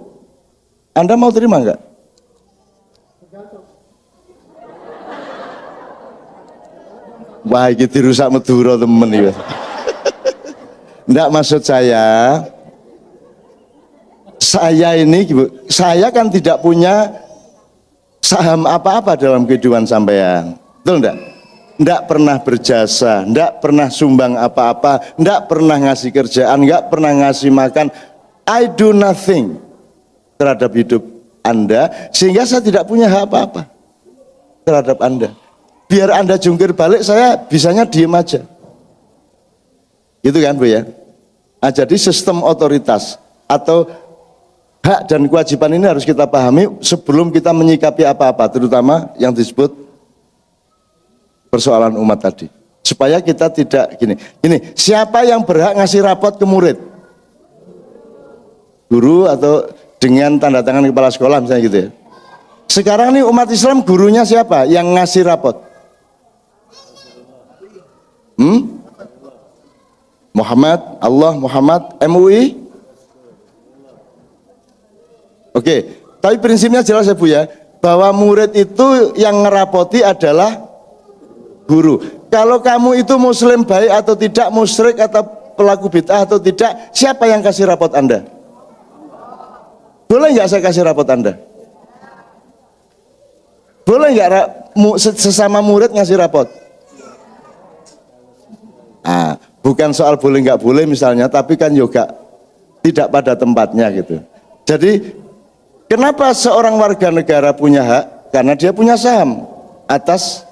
Anda mau terima enggak? Wah, gitu rusak Madura temen ya. Enggak, maksud saya ini, saya kan tidak punya saham apa-apa dalam kehidupan sampean, betul enggak? Enggak pernah berjasa, enggak pernah sumbang apa-apa, enggak pernah ngasih kerjaan, enggak pernah ngasih makan. I do nothing terhadap hidup Anda, sehingga saya tidak punya hak apa-apa terhadap Anda. Biar Anda jungkir balik, saya bisanya diem aja. Gitu kan Bu ya? Nah, jadi sistem otoritas atau hak dan kewajiban ini harus kita pahami sebelum kita menyikapi apa-apa, terutama yang disebut persoalan umat tadi, supaya kita tidak gini, siapa yang berhak ngasih rapot ke murid? Guru atau dengan tanda tangan kepala sekolah misalnya gitu ya. Sekarang nih umat Islam gurunya siapa yang ngasih rapot? Muhammad, Allah, Muhammad, MUI. Oke, tapi prinsipnya jelas ya Bu ya, bahwa murid itu yang ngerapoti adalah guru. Kalau kamu itu muslim baik atau tidak, musyrik atau pelaku bid'ah atau tidak, siapa yang kasih rapot Anda? Boleh nggak saya kasih rapot Anda? Boleh nggak sesama murid ngasih rapot? Bukan soal boleh nggak boleh misalnya, tapi kan juga tidak pada tempatnya gitu. Jadi kenapa seorang warga negara punya hak? Karena dia punya saham atas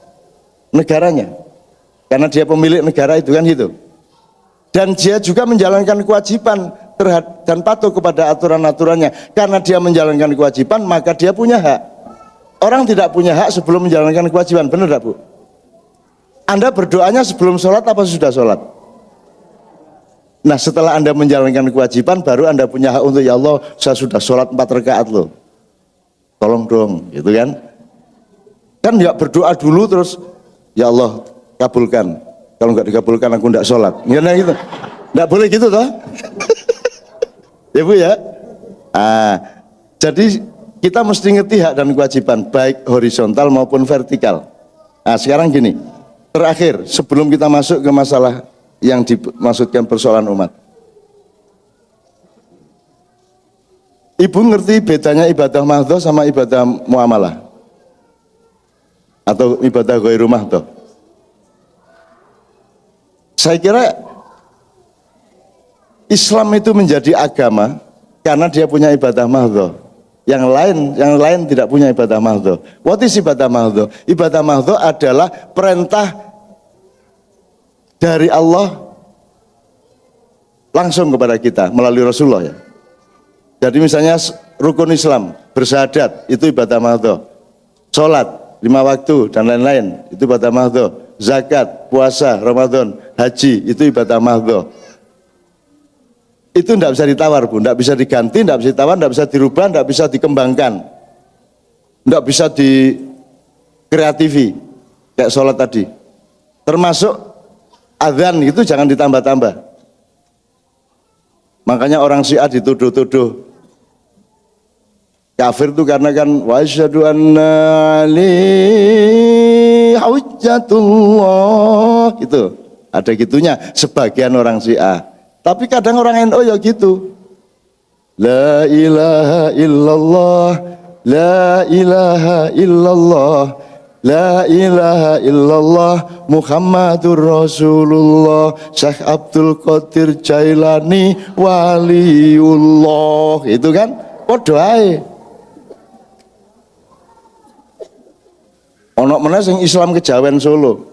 negaranya. Karena dia pemilik negara itu kan gitu. Dan dia juga menjalankan kewajiban dan patuh kepada aturan-aturannya. Karena dia menjalankan kewajiban, maka dia punya hak. Orang tidak punya hak sebelum menjalankan kewajiban, benar tidak Bu? Anda berdoanya sebelum sholat apa sudah sholat? Nah setelah Anda menjalankan kewajiban, baru Anda punya hak untuk, ya Allah saya sudah sholat 4 rakaat loh, tolong dong, gitu kan? Kan nggak berdoa dulu terus, ya Allah kabulkan, kalau nggak dikabulkan aku nggak sholat, gitu. Nggak boleh gitu toh. Ya Bu ya. Jadi kita mesti ngerti hak dan kewajiban baik horizontal maupun vertikal. Sekarang gini, terakhir sebelum kita masuk ke masalah yang dimaksudkan persoalan umat. Ibu ngerti bedanya ibadah mahdhah sama ibadah muamalah? Atau ibadah ghairu mahdhah? Saya kira Islam itu menjadi agama karena dia punya ibadah mahdhah. Yang lain tidak punya ibadah mahdhah. What is ibadah mahdhah? Ibadah mahdhah adalah perintah dari Allah langsung kepada kita melalui Rasulullah ya. Jadi misalnya rukun Islam, bersyahadat, itu ibadah mahdhah. Salat 5 waktu dan lain-lain, itu ibadah mahdhah. Zakat, puasa, Ramadan, haji, itu ibadah mahdhah. Itu tidak bisa ditawar Bu, tidak bisa diganti, tidak bisa ditawar, tidak bisa dirubah, tidak bisa dikembangkan, tidak bisa dikreatifi kayak sholat tadi. Termasuk adzan itu jangan ditambah-tambah. Makanya orang Syiah dituduh-tuduh kafir itu karena kan wa asyhadu anna li hujjatullah gitu. Ada gitunya sebagian orang Syiah. Tapi kadang orang NU ya gitu. La ilaha illallah, la ilaha illallah, la ilaha illallah, Muhammadur Rasulullah, Syekh Abdul Qadir Jailani waliullah. Itu kan padha ae. Ono meneh sing Islam Kejawen Solo.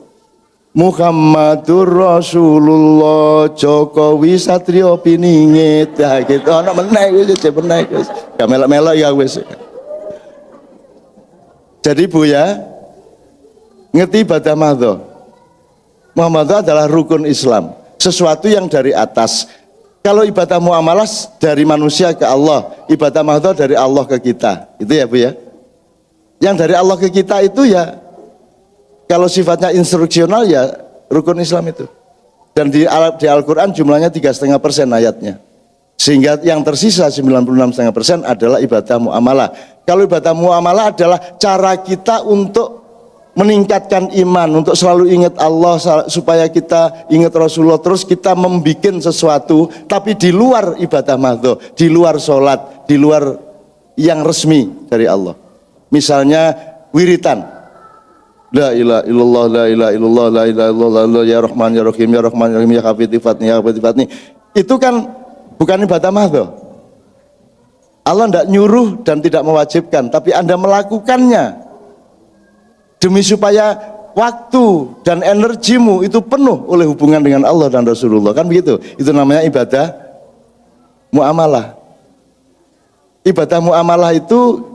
Muhammadur Rasulullah, Jokowi Satrio Piningit, ya gitu. Ono meneh wis meneh wis. Gak melok-melok ya wis. Jadi Bu ya, ngerti ibadah mahdhah. Mahdhah adalah rukun Islam, sesuatu yang dari atas. Kalau ibadah muamalah dari manusia ke Allah, ibadah mahdhah dari Allah ke kita. Itu ya Bu ya. Yang dari Allah ke kita itu ya, kalau sifatnya instruksional ya rukun Islam itu. Dan di Al-Quran jumlahnya 3,5% ayatnya. Sehingga yang tersisa 96,5% adalah ibadah muamalah. Kalau ibadah muamalah adalah cara kita untuk meningkatkan iman, untuk selalu ingat Allah, supaya kita ingat Rasulullah, terus kita membuat sesuatu tapi di luar ibadah mahdhah, di luar sholat, di luar yang resmi dari Allah. Misalnya wiritan, la ilaha illallah, la ilaha illallah, la ilaha illallah, ya Rahman ya Rahim, ya Rahman ya Rahim, ya Hafidh Fatni, ya Hafidh Fatni. Itu kan bukan ibadah mahdhah. Allah tidak nyuruh dan tidak mewajibkan, tapi Anda melakukannya demi supaya waktu dan energimu itu penuh oleh hubungan dengan Allah dan Rasulullah, kan begitu. Itu namanya ibadah muamalah. Ibadah muamalah itu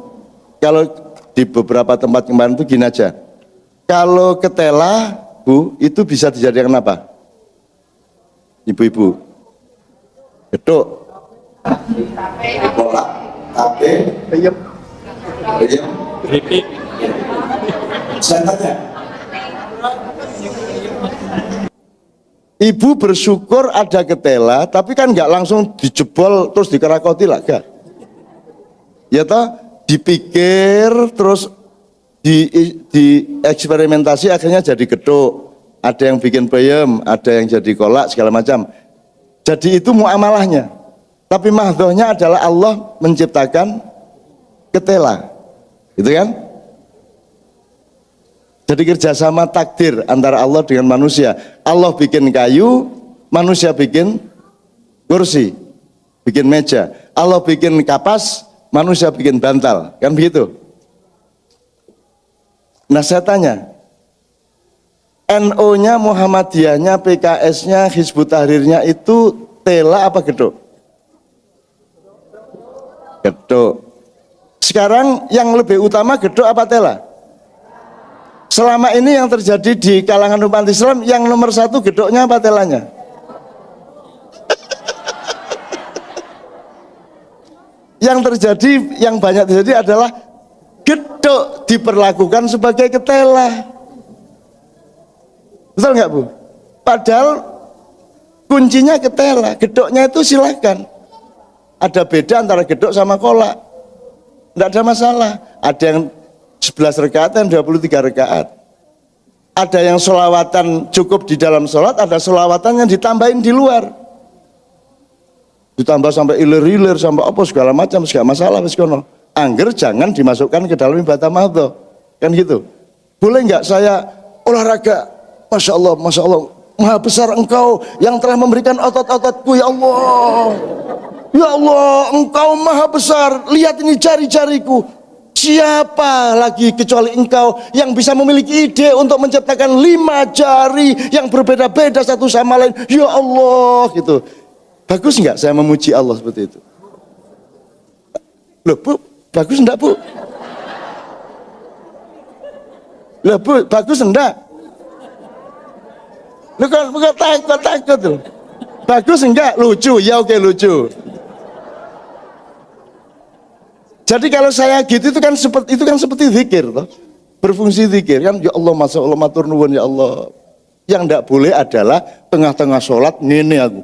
kalau di beberapa tempat kemarin itu gini aja. Kalau ketela Bu, itu bisa dijadikan apa? Ibu-ibu, geduk, bola, tape, peyem, keripik, senternya. Ibu bersyukur ada ketela, tapi kan nggak langsung dijebol terus dikerakoti lah, gak? Ya toh, dipikir terus di eksperimentasi akhirnya jadi geduk. Ada yang bikin peyem, ada yang jadi kolak segala macam. Jadi itu muamalahnya. Tapi mahdhohnya adalah Allah menciptakan ketela, gitu kan? Jadi kerjasama takdir antara Allah dengan manusia. Allah bikin kayu, manusia bikin kursi, bikin meja. Allah bikin kapas, manusia bikin bantal, kan begitu? Nah saya tanya, NO-nya, Muhammadiyahnya, PKS-nya, Hizbut Tahrirnya itu tela apa geduk? Geduk. Sekarang yang lebih utama geduk apa tela? Selama ini yang terjadi di kalangan umat Islam, yang nomor satu geduknya apa telanya? Yang terjadi, yang banyak terjadi adalah geduk diperlakukan sebagai ketela. Betul nggak Bu? Padahal kuncinya ketela, geduknya itu silakan. Ada beda antara geduk sama kolak, nggak ada masalah. Ada yang 11 rakaat dan 23 rakaat. Ada yang sholawatan cukup di dalam sholat, ada sholawatan yang ditambahin di luar. Ditambah sampai ilir-ilir, sampai apa segala macam, segala masalah. Angger jangan dimasukkan ke dalam ibadah mahdhoh. Kan gitu. Boleh nggak saya olahraga? Masya Allah, Masya Allah, maha besar engkau yang telah memberikan otot-ototku, ya Allah. Ya Allah, engkau maha besar, lihat ini jari-jariku. Siapa lagi kecuali engkau yang bisa memiliki ide untuk menciptakan 5 jari yang berbeda-beda satu sama lain. Ya Allah, gitu. Bagus nggak saya memuji Allah seperti itu? Loh Bu, bagus enggak Bu? Loh Bu, bagus enggak? Lu kan takut tuh. Bagus enggak? Lucu, ya oke lucu. Jadi kalau saya gitu itu kan seperti zikir toh. Berfungsi zikir kan, ya Allah, masya Allah, matur nuwun ya Allah. Yang enggak boleh adalah tengah-tengah sholat ngene aku.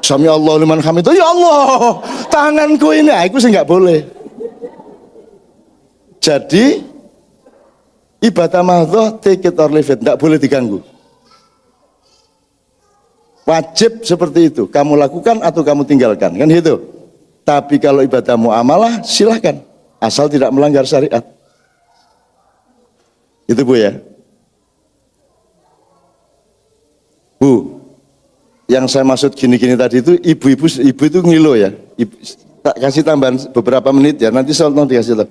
Sami Allah liman hamidah, ya Allah, tanganku ini, aku sih enggak boleh. Jadi ibadah mahdhoh take it or leave it, enggak boleh diganggu. Wajib seperti itu, kamu lakukan atau kamu tinggalkan, kan gitu. Tapi kalau ibadah muamalah silahkan, asal tidak melanggar syariat. Itu Bu ya. Bu, yang saya maksud gini-gini tadi itu ibu itu ngilu ya. Tak kasih tambahan beberapa menit ya, nanti saya dikasih tahu.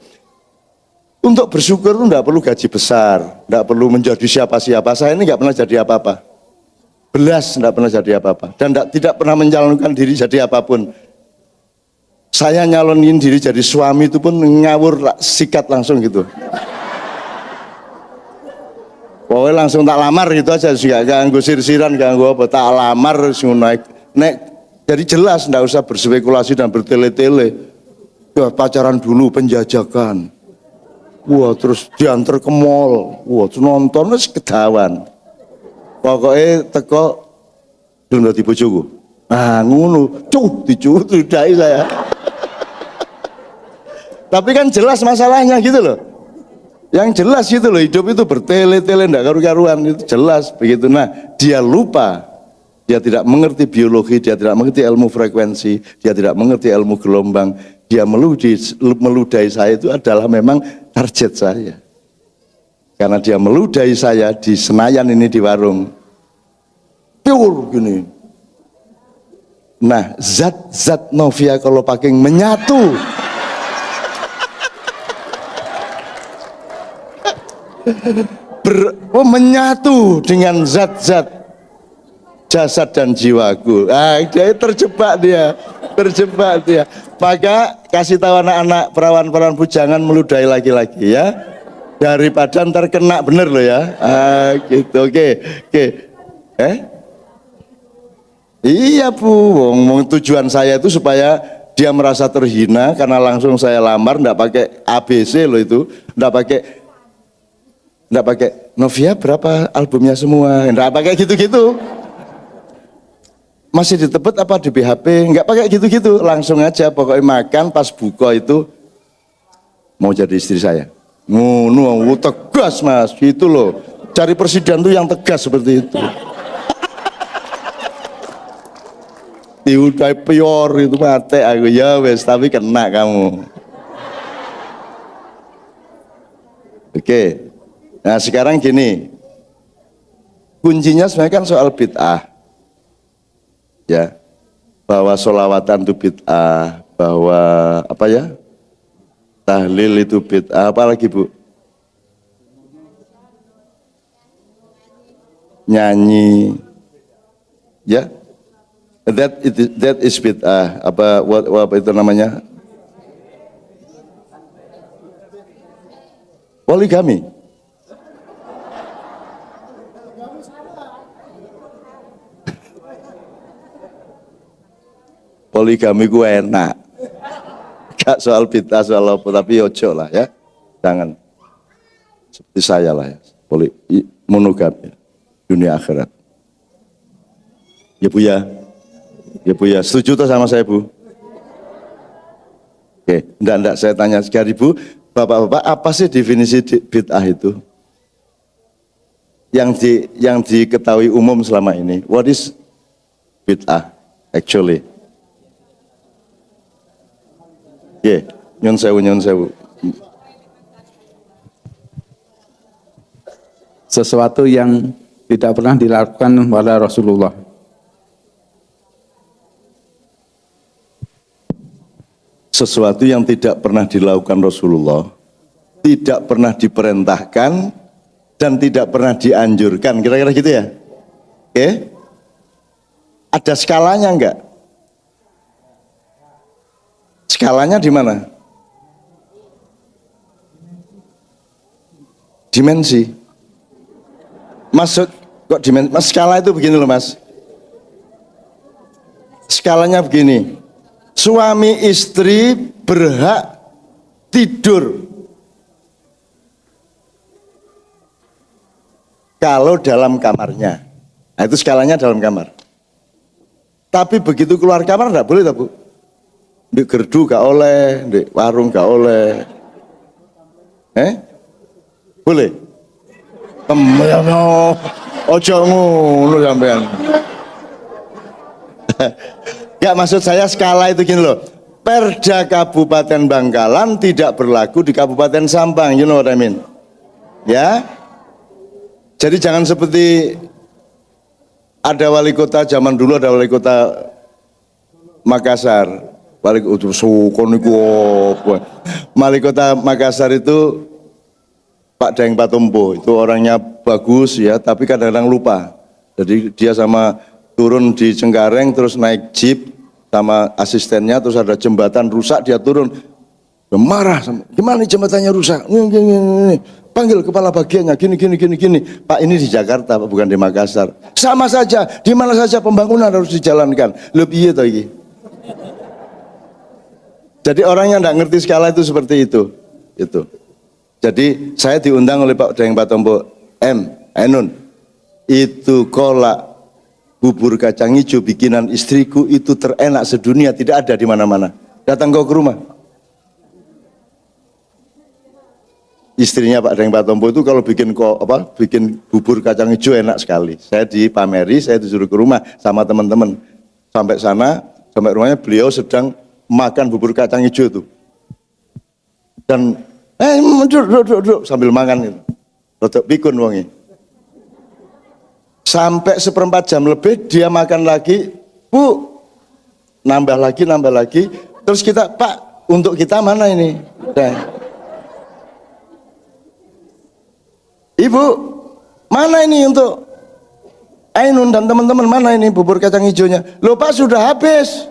Untuk bersyukur itu tidak perlu gaji besar, tidak perlu menjadi siapa-siapa. Saya ini nggak pernah jadi apa-apa. Belas tidak pernah jadi apa-apa dan tidak pernah mencalonkan diri jadi apapun. Saya nyalonin diri jadi suami itu pun ngawur sikat langsung gitu. Pokoknya langsung tak lamar gitu aja, gak ganggu sir-siran, ganggu apa, tak lamar naik. Jadi jelas, tidak usah berspekulasi dan bertele-tele. Wah, pacaran dulu, penjajakan. Wah, terus diantar ke mall. Wah, nonton terus kedawan. Pokoknya teko belum dadi bojoku. Ah, ngono, dicudai saya. Tapi kan jelas masalahnya gitu loh. Yang jelas gitu loh, hidup itu bertele-tele ndak karu-karuan, itu jelas begitu. Nah, dia lupa. Dia tidak mengerti biologi, dia tidak mengerti ilmu frekuensi, dia tidak mengerti ilmu gelombang. Dia meludahi saya itu adalah memang target saya. Karena dia meludahi saya di Senayan ini di warung. Pure gini. Nah, zat-zat Novia kalau pakai menyatu. Menyatu dengan zat-zat jasad dan jiwaku. Ah, dia terjebak dia. Maka kasih tahu anak-anak perawan-perawan bujangan meludahi laki-laki ya, daripada ntar kena bener loh ya. Ah, gitu. Oke. Iya Bu, tujuan saya itu supaya dia merasa terhina karena langsung saya lamar, ndak pakai ABC loh itu, ndak pakai Novia berapa albumnya semua, ndak pakai gitu-gitu. Masih di Tebet apa di BHP, nggak pakai gitu-gitu, langsung aja pokoknya makan pas buka itu mau jadi istri saya. Ngono, tegas Mas, gitu loh. Cari presiden tuh yang tegas seperti itu. diudai pior itu mati aku ya wes, tapi kena kamu. Oke. Nah sekarang gini, kuncinya sebenarnya kan soal bid'ah, ya, bahwa sholawatan itu bid'ah, bahwa apa ya, tahlil itu bid'ah, apa lagi Bu? Nyanyi, ya, that is bid'ah. Apa itu namanya? Poligami. Poligami gue enak. Gak soal bid'ah soal apa, tapi ojo lah ya. Jangan seperti saya lah ya. Monogami dunia akhirat. Ya Bu ya. Ya Bu ya, setuju tuh sama saya Bu? Oke, enggak saya tanya sekali Bu, Bapak-bapak, apa sih definisi bid'ah itu? Yang diketahui umum selama ini. What is bid'ah actually? Yeah, nyun sewu. Sesuatu yang tidak pernah dilakukan oleh Rasulullah. Sesuatu yang tidak pernah dilakukan Rasulullah, tidak pernah diperintahkan, dan tidak pernah dianjurkan. Kira-kira gitu ya? Oke? Ada skalanya enggak? Skalanya di mana? Dimensi. Maksud kok dimensi? Mas, skala itu begini loh Mas. Skalanya begini. Suami istri berhak tidur kalau dalam kamarnya. Nah, itu skalanya dalam kamar. Tapi begitu keluar kamar enggak boleh, tak Bu? Di gerdu gak oleh, di warung gak oleh. Boleh? Ojo ngono sampean. Gak, maksud saya skala itu gini loh. Perda Kabupaten Bangkalan tidak berlaku di Kabupaten Sampang, you know what I mean? Ya. Jadi jangan seperti ada wali kota zaman dulu, ada wali kota Makassar. Wali kota Makassar itu Pak Daeng Patompo, itu orangnya bagus ya, tapi kadang-kadang lupa. Jadi dia sama turun di Cengkareng terus naik jeep sama asistennya, terus ada jembatan rusak, dia turun marah, gimana jembatannya rusak, panggil kepala bagiannya, gini. Pak, ini di Jakarta Pak, bukan di Makassar. Sama saja, di mana saja pembangunan harus dijalankan. Lebih itu lagi. Jadi orang yang tidak ngerti skala itu seperti itu. Jadi saya diundang oleh Pak Daeng Patompo, Ainun, itu kolak bubur kacang hijau bikinan istriku itu terenak sedunia, tidak ada di mana-mana. Datang kau ke rumah. Istrinya Pak Daeng Patompo itu kalau bikin bubur kacang hijau enak sekali. Saya dipameri, saya disuruh ke rumah sama teman-teman. Sampai sana, sampai rumahnya beliau sedang makan bubur kacang hijau itu. Dan duduk sambil makan itu. Rodok pikun wongi. Sampai 1/4 jam lebih dia makan lagi, Bu, nambah lagi, terus kita, Pak, untuk kita mana ini? Ibu, mana ini untuk Ainun dan teman-teman, mana ini bubur kacang hijaunya? Loh Pak, sudah habis.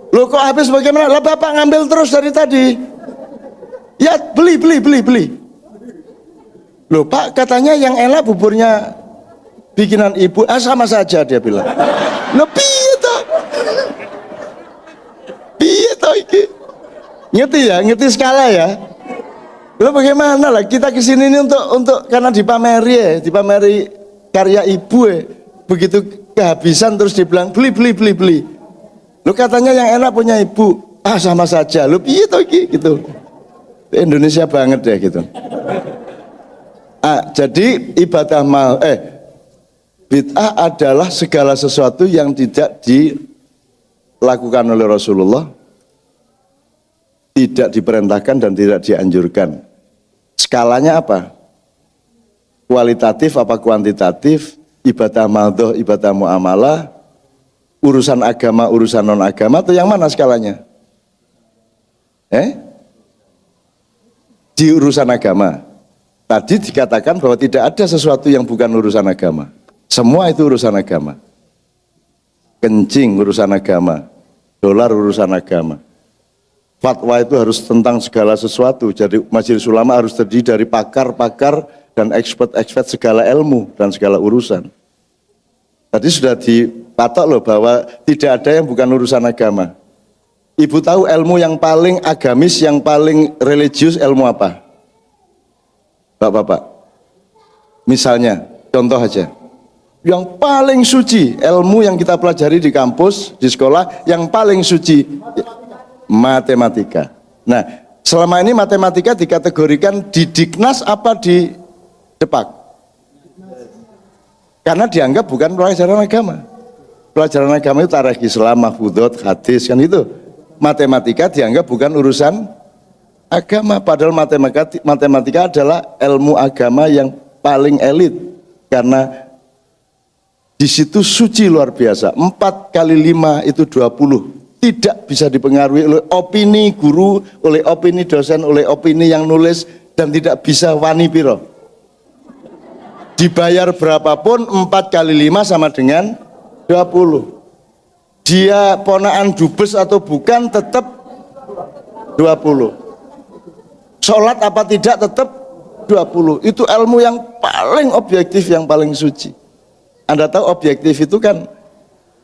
Loh kok habis bagaimana? Lah Bapak ngambil terus dari tadi. Ya beli. Loh Pak, katanya yang enak buburnya bikinan ibu, sama saja dia bilang. Loh piye toh iki? Ngerti skala ya? Loh bagaimana lah, kita kesini ini untuk karena dipameri karya ibu ya. Begitu kehabisan terus dibilang beli. Loh katanya yang enak punya ibu, sama saja. Loh piye toh iki gitu. Indonesia banget deh gitu. Jadi ibadah bid'ah adalah segala sesuatu yang tidak dilakukan oleh Rasulullah, tidak diperintahkan dan tidak dianjurkan. Skalanya apa? Kualitatif apa kuantitatif? Ibadah madhoh, ibadah muamalah, urusan agama, urusan non agama, atau yang mana skalanya? Di urusan agama. Tadi dikatakan bahwa tidak ada sesuatu yang bukan urusan agama. Semua itu urusan agama. Kencing urusan agama, dolar urusan agama. Fatwa itu harus tentang segala sesuatu. Jadi majelis ulama harus terdiri dari pakar-pakar dan expert-expert segala ilmu dan segala urusan. Tadi sudah dipatok loh bahwa tidak ada yang bukan urusan agama. Ibu tahu ilmu yang paling agamis, yang paling religius ilmu apa? Bapak-bapak. Misalnya, contoh aja. Yang paling suci, ilmu yang kita pelajari di kampus, di sekolah, yang paling suci, matematika. Nah, selama ini matematika dikategorikan di Dignas apa di Depak? Karena dianggap bukan pelajaran agama. Pelajaran agama itu tarikh Islam, mahfudot, hadis, kan itu. Matematika dianggap bukan urusan agama, padahal matematika adalah ilmu agama yang paling elit, karena di situ suci luar biasa. 4 kali 5 itu 20. Tidak bisa dipengaruhi oleh opini guru, oleh opini dosen, oleh opini yang nulis, dan tidak bisa wani piro. Dibayar berapapun 4 kali 5 sama dengan 20. Dia ponaan dubes atau bukan tetap 20. Sholat apa tidak tetap 20. Itu ilmu yang paling objektif, yang paling suci. Anda tahu objektif itu kan,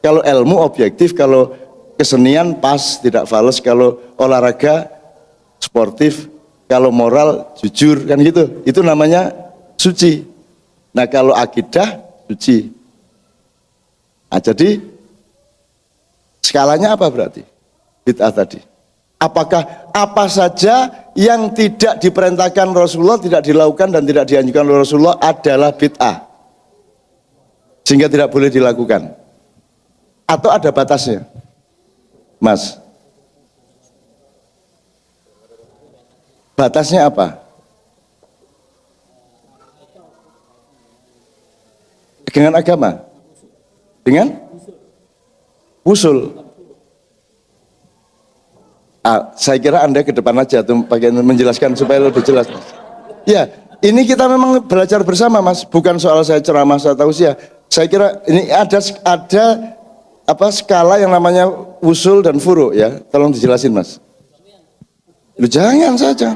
kalau ilmu objektif, kalau kesenian pas, tidak fals, kalau olahraga sportif, kalau moral jujur, kan gitu. Itu namanya suci. Nah, kalau akidah suci. Nah, jadi skalanya apa berarti? Bid'ah tadi. Apakah apa saja yang tidak diperintahkan Rasulullah, tidak dilakukan dan tidak dianjurkan oleh Rasulullah adalah bid'ah, sehingga tidak boleh dilakukan? Atau ada batasnya, Mas? Batasnya apa? Dengan agama? Dengan usul? Saya kira Anda ke depan aja tuh bagian menjelaskan supaya lebih jelas, Mas. Ya, ini kita memang belajar bersama, Mas. Bukan soal saya ceramah, saya tausiah. Saya kira ini ada apa skala yang namanya usul dan furu, ya. Tolong dijelasin, Mas. Lu jangan saja.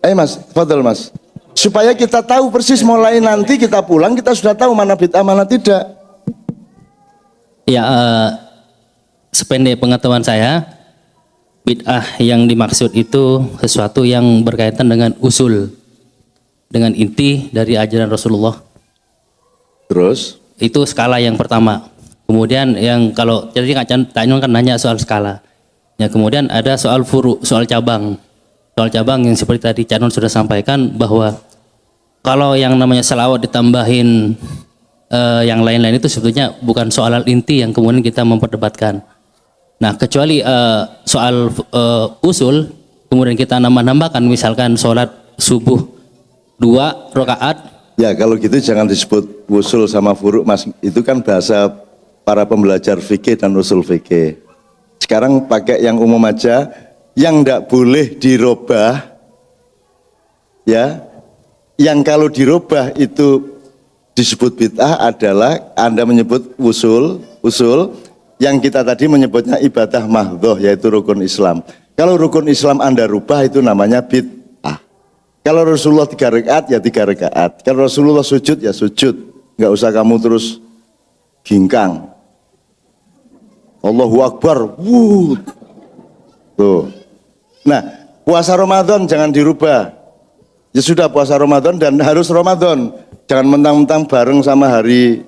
Ayo, Mas, fadhal, Mas. Supaya kita tahu persis, mulai nanti kita pulang kita sudah tahu mana bid'ah mana tidak. Ya, sependek pengetahuan saya, bid'ah yang dimaksud itu sesuatu yang berkaitan dengan usul, dengan inti dari ajaran Rasulullah. Terus? Itu skala yang pertama. Kemudian yang kalau jadi Kak Canyun kan nanya soal skala. Ya, kemudian ada soal furu, soal cabang. Soal cabang yang seperti tadi Canyun sudah sampaikan bahwa kalau yang namanya selawat ditambahin yang lain-lain itu sebetulnya bukan soal inti yang kemudian kita memperdebatkan. Nah, kecuali soal usul kemudian kita nambah-nambahkan, misalkan sholat subuh 2 rakaat. Ya, kalau gitu jangan disebut usul sama furu, Mas. Itu kan bahasa para pembelajar fikih dan usul fikih. Sekarang pakai yang umum aja, yang tidak boleh dirubah, ya, yang kalau dirubah itu disebut bid'ah adalah Anda menyebut usul, yang kita tadi menyebutnya ibadah mahdhoh, yaitu rukun Islam. Kalau rukun Islam Anda rubah itu namanya bid'ah. Kalau Rasulullah 3 rakaat ya 3 rakaat. Kalau Rasulullah sujud ya sujud. Nggak usah kamu terus gingkang. Allahu Akbar. Tuh. Nah, puasa Ramadan jangan dirubah. Ya sudah, puasa Ramadan dan harus Ramadan. Jangan mentang-mentang bareng sama hari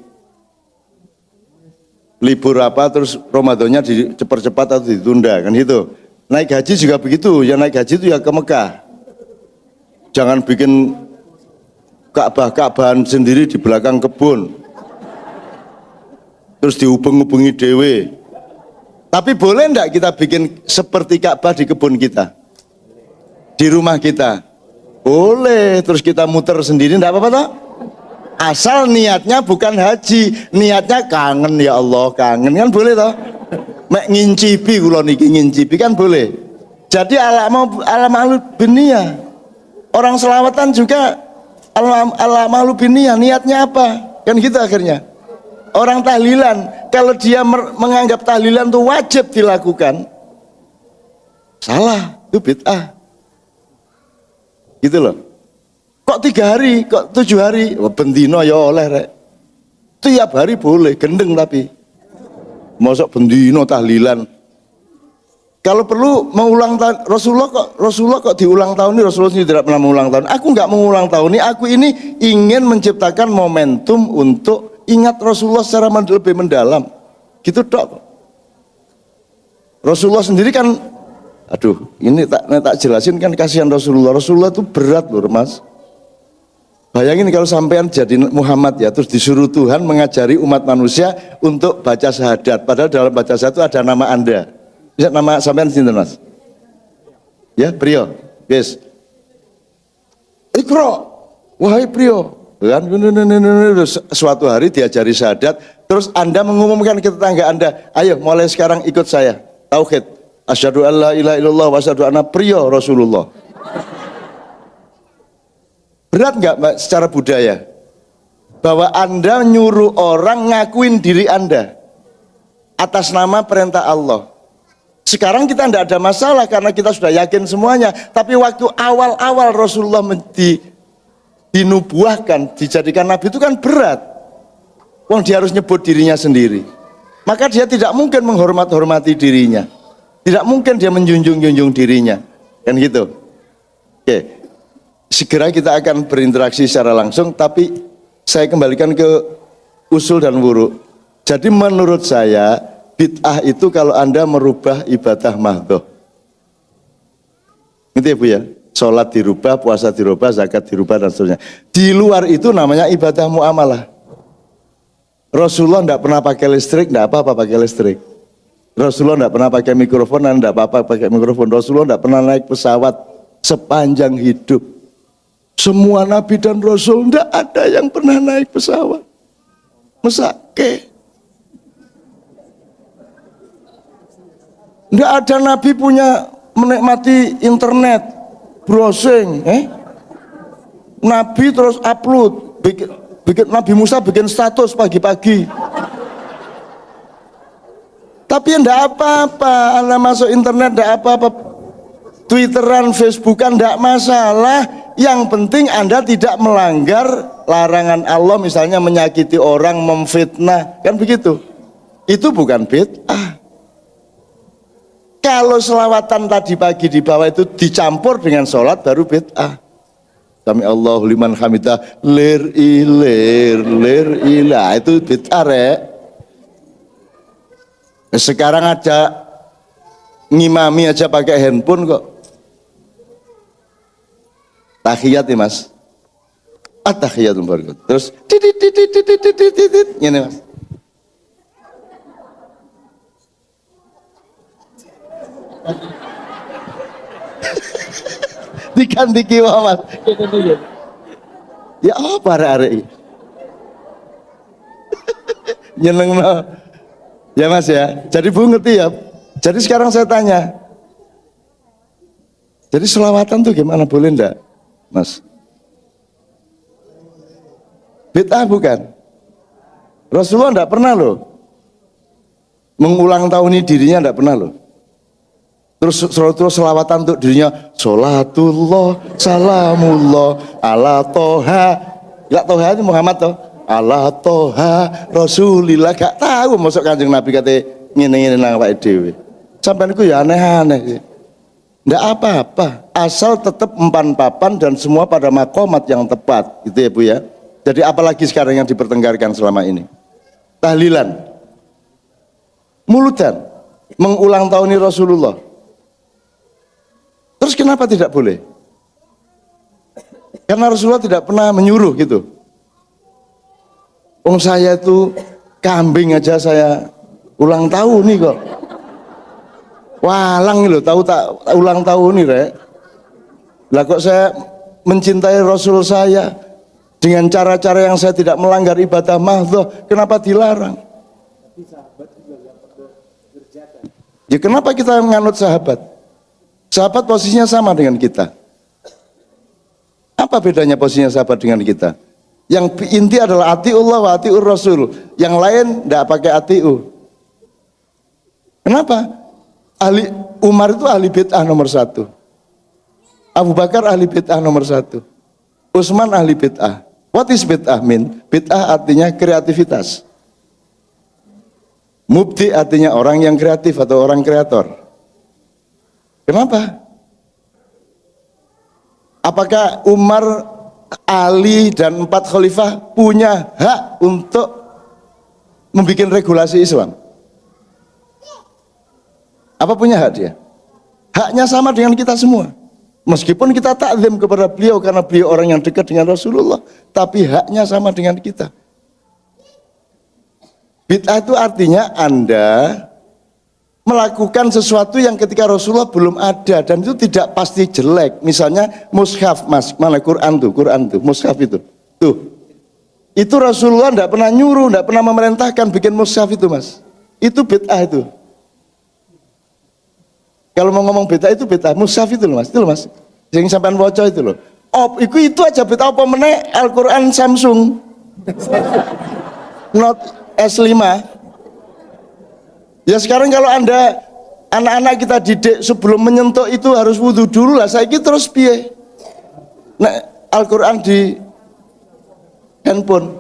libur apa terus Ramadannya dicepat-cepat atau ditunda, kan gitu. Naik haji juga begitu. Ya naik haji itu ya ke Mekah. Jangan bikin Ka'bahan sendiri di belakang kebun. terus dihubung-hubungi dewe. Tapi boleh enggak kita bikin seperti Ka'bah di kebun kita, di rumah kita? Boleh. Terus kita muter sendiri, enggak apa-apa toh? Asal niatnya bukan haji, niatnya kangen, ya Allah kangen, kan boleh toh? Mek ngincipi, kula niki ngincipi kan boleh. Jadi ala biniyah. Orang selawatan juga ala biniyah, niatnya apa? Kan gitu akhirnya. Orang tahlilan, kalau dia menganggap tahlilan itu wajib dilakukan, salah, itu bid'ah. Gitu loh. Kok 3 hari, kok 7 hari? Oh, bendino ya oleh rek. Tiap hari boleh, gendeng tapi. Mosok bendino tahlilan. Kalau perlu mengulang tahun, Rasulullah kok diulang tahun ini, Rasulullah sendiri tidak pernah mengulang tahun. Aku nggak mengulang tahun ini, aku ini ingin menciptakan momentum untuk ingat Rasulullah secara lebih mendalam. Gitu dok. Rasulullah sendiri kan, aduh, ini tak jelasin kan, kasihan Rasulullah. Rasulullah itu berat loh, Mas. Bayangin kalau sampean jadi Muhammad ya, terus disuruh Tuhan mengajari umat manusia untuk baca syahadat. Padahal dalam baca syahadat itu ada nama Anda. Bisa nama sampean sini, Mas? Ya, Prio. Yes. Ikra, wahai Prio. Kan suatu hari diajari syahadat, terus Anda mengumumkan ke tetangga Anda, ayo mulai sekarang ikut saya tauhid, asyhadu alla ilaha illallah wa asyhadu anna Prio Rasulullah. Berat nggak Mbak secara budaya bahwa Anda nyuruh orang ngakuin diri Anda atas nama perintah Allah? Sekarang kita tidak ada masalah karena kita sudah yakin semuanya, tapi waktu awal-awal Rasulullah dinubuahkan, dijadikan nabi itu kan berat. Wong dia harus nyebut dirinya sendiri. Maka dia tidak mungkin menghormati dirinya. Tidak mungkin dia menjunjung dirinya. Kan gitu. Oke. Segera kita akan berinteraksi secara langsung, tapi saya kembalikan ke usul dan wuru. Jadi menurut saya bid'ah itu kalau Anda merubah ibadah mahdhah. Gitu ya Bu ya? Sholat dirubah, puasa dirubah, zakat dirubah dan seterusnya. Di luar itu namanya ibadah muamalah. Rasulullah tidak pernah pakai listrik, tidak apa-apa pakai listrik. Rasulullah tidak pernah pakai mikrofon, dan tidak apa-apa pakai mikrofon. Rasulullah tidak pernah naik pesawat sepanjang hidup. Semua Nabi dan Rasul tidak ada yang pernah naik pesawat. Mesake. Tidak ada Nabi punya menikmati internet, browsing, Nabi terus upload, bikin Nabi Musa bikin status pagi-pagi. Tapi enggak apa-apa, Anda masuk internet enggak apa-apa, Twitteran, Facebookan enggak masalah. Yang penting Anda tidak melanggar larangan Allah, misalnya menyakiti orang, memfitnah, kan begitu. Itu bukan bid'ah. Kalau selawatan tadi pagi di bawah itu dicampur dengan sholat baru bid'ah. Sami Allahu liman hamidah, lir ilah, itu bid'ah rek. Sekarang ada ngimami aja pakai handphone kok. Tahiyat ya Mas. At-tahiyatun barakatuh. Terus ini Mas. Diganti kiwa Mas. Ya apa arek-arek? Nyeneng no. Ya Mas ya. Jadi Bu ngerti ya. Jadi sekarang saya tanya. Jadi selawatan tuh gimana, boleh enggak Mas? Bid'ah bukan? Rasulullah enggak pernah loh mengulang tahuni dirinya, enggak pernah loh. Terus selawatan untuk dirinya, sholatullah salamullah ala toha, enggak toha itu Muhammad toh, ala toha rasulillah, gak tahu masuk Kanjeng Nabi kata ngene-ngene nang awake dhewe. Sampeyan iku ya aneh-aneh sih. Nggak apa-apa, asal tetap empan papan dan semua pada makomat yang tepat, gitu ya Bu ya. Jadi apalagi sekarang yang dipertengkarkan selama ini? Tahlilan, mulutan, mengulang tahuni Rasulullah. Terus kenapa tidak boleh? Karena Rasulullah tidak pernah menyuruh gitu. Saya itu kambing aja saya ulang tahun nih kok. Walang loh, tahu tak ulang tahun nih, Rek. Lah kok saya mencintai Rasul saya dengan cara-cara yang saya tidak melanggar ibadah mahdhah, kenapa dilarang? Ya kenapa kita menganut sahabat? Sahabat posisinya sama dengan kita. Apa bedanya posisinya sahabat dengan kita? Yang inti adalah atiullah wa atiur rasul. Yang lain tidak pakai atiu. Kenapa? Umar itu ahli bid'ah nomor 1. Abu Bakar ahli bid'ah nomor 1. Utsman ahli bid'ah. What is bid'ah mean? Bid'ah artinya kreativitas. Mubdi artinya orang yang kreatif atau orang kreator. Kenapa? Apakah Umar, Ali, dan 4 khalifah punya hak untuk membuat regulasi Islam? Apa punya hak dia? Haknya sama dengan kita semua. Meskipun kita takzim kepada beliau karena beliau orang yang dekat dengan Rasulullah, tapi haknya sama dengan kita. Bid'ah itu artinya Anda melakukan sesuatu yang ketika Rasulullah belum ada dan itu tidak pasti jelek. Misalnya mushaf, Mas, mana Quran tuh, mushaf itu. Tuh. Itu Rasulullah tidak pernah nyuruh, tidak pernah memerintahkan bikin mushaf itu, Mas. Itu bid'ah itu. Kalau mau ngomong bid'ah itu bid'ah, mushaf itu loh, Mas. Itu loh, Mas. Yang sampean waca itu loh. Oh, itu aja bid'ah apa meneh Al-Qur'an Samsung. Note S5. Ya sekarang kalau Anda anak-anak kita didik sebelum menyentuh itu harus wudhu dulu lah. Saya terus piye? Nah, Al-Qur'an di handphone.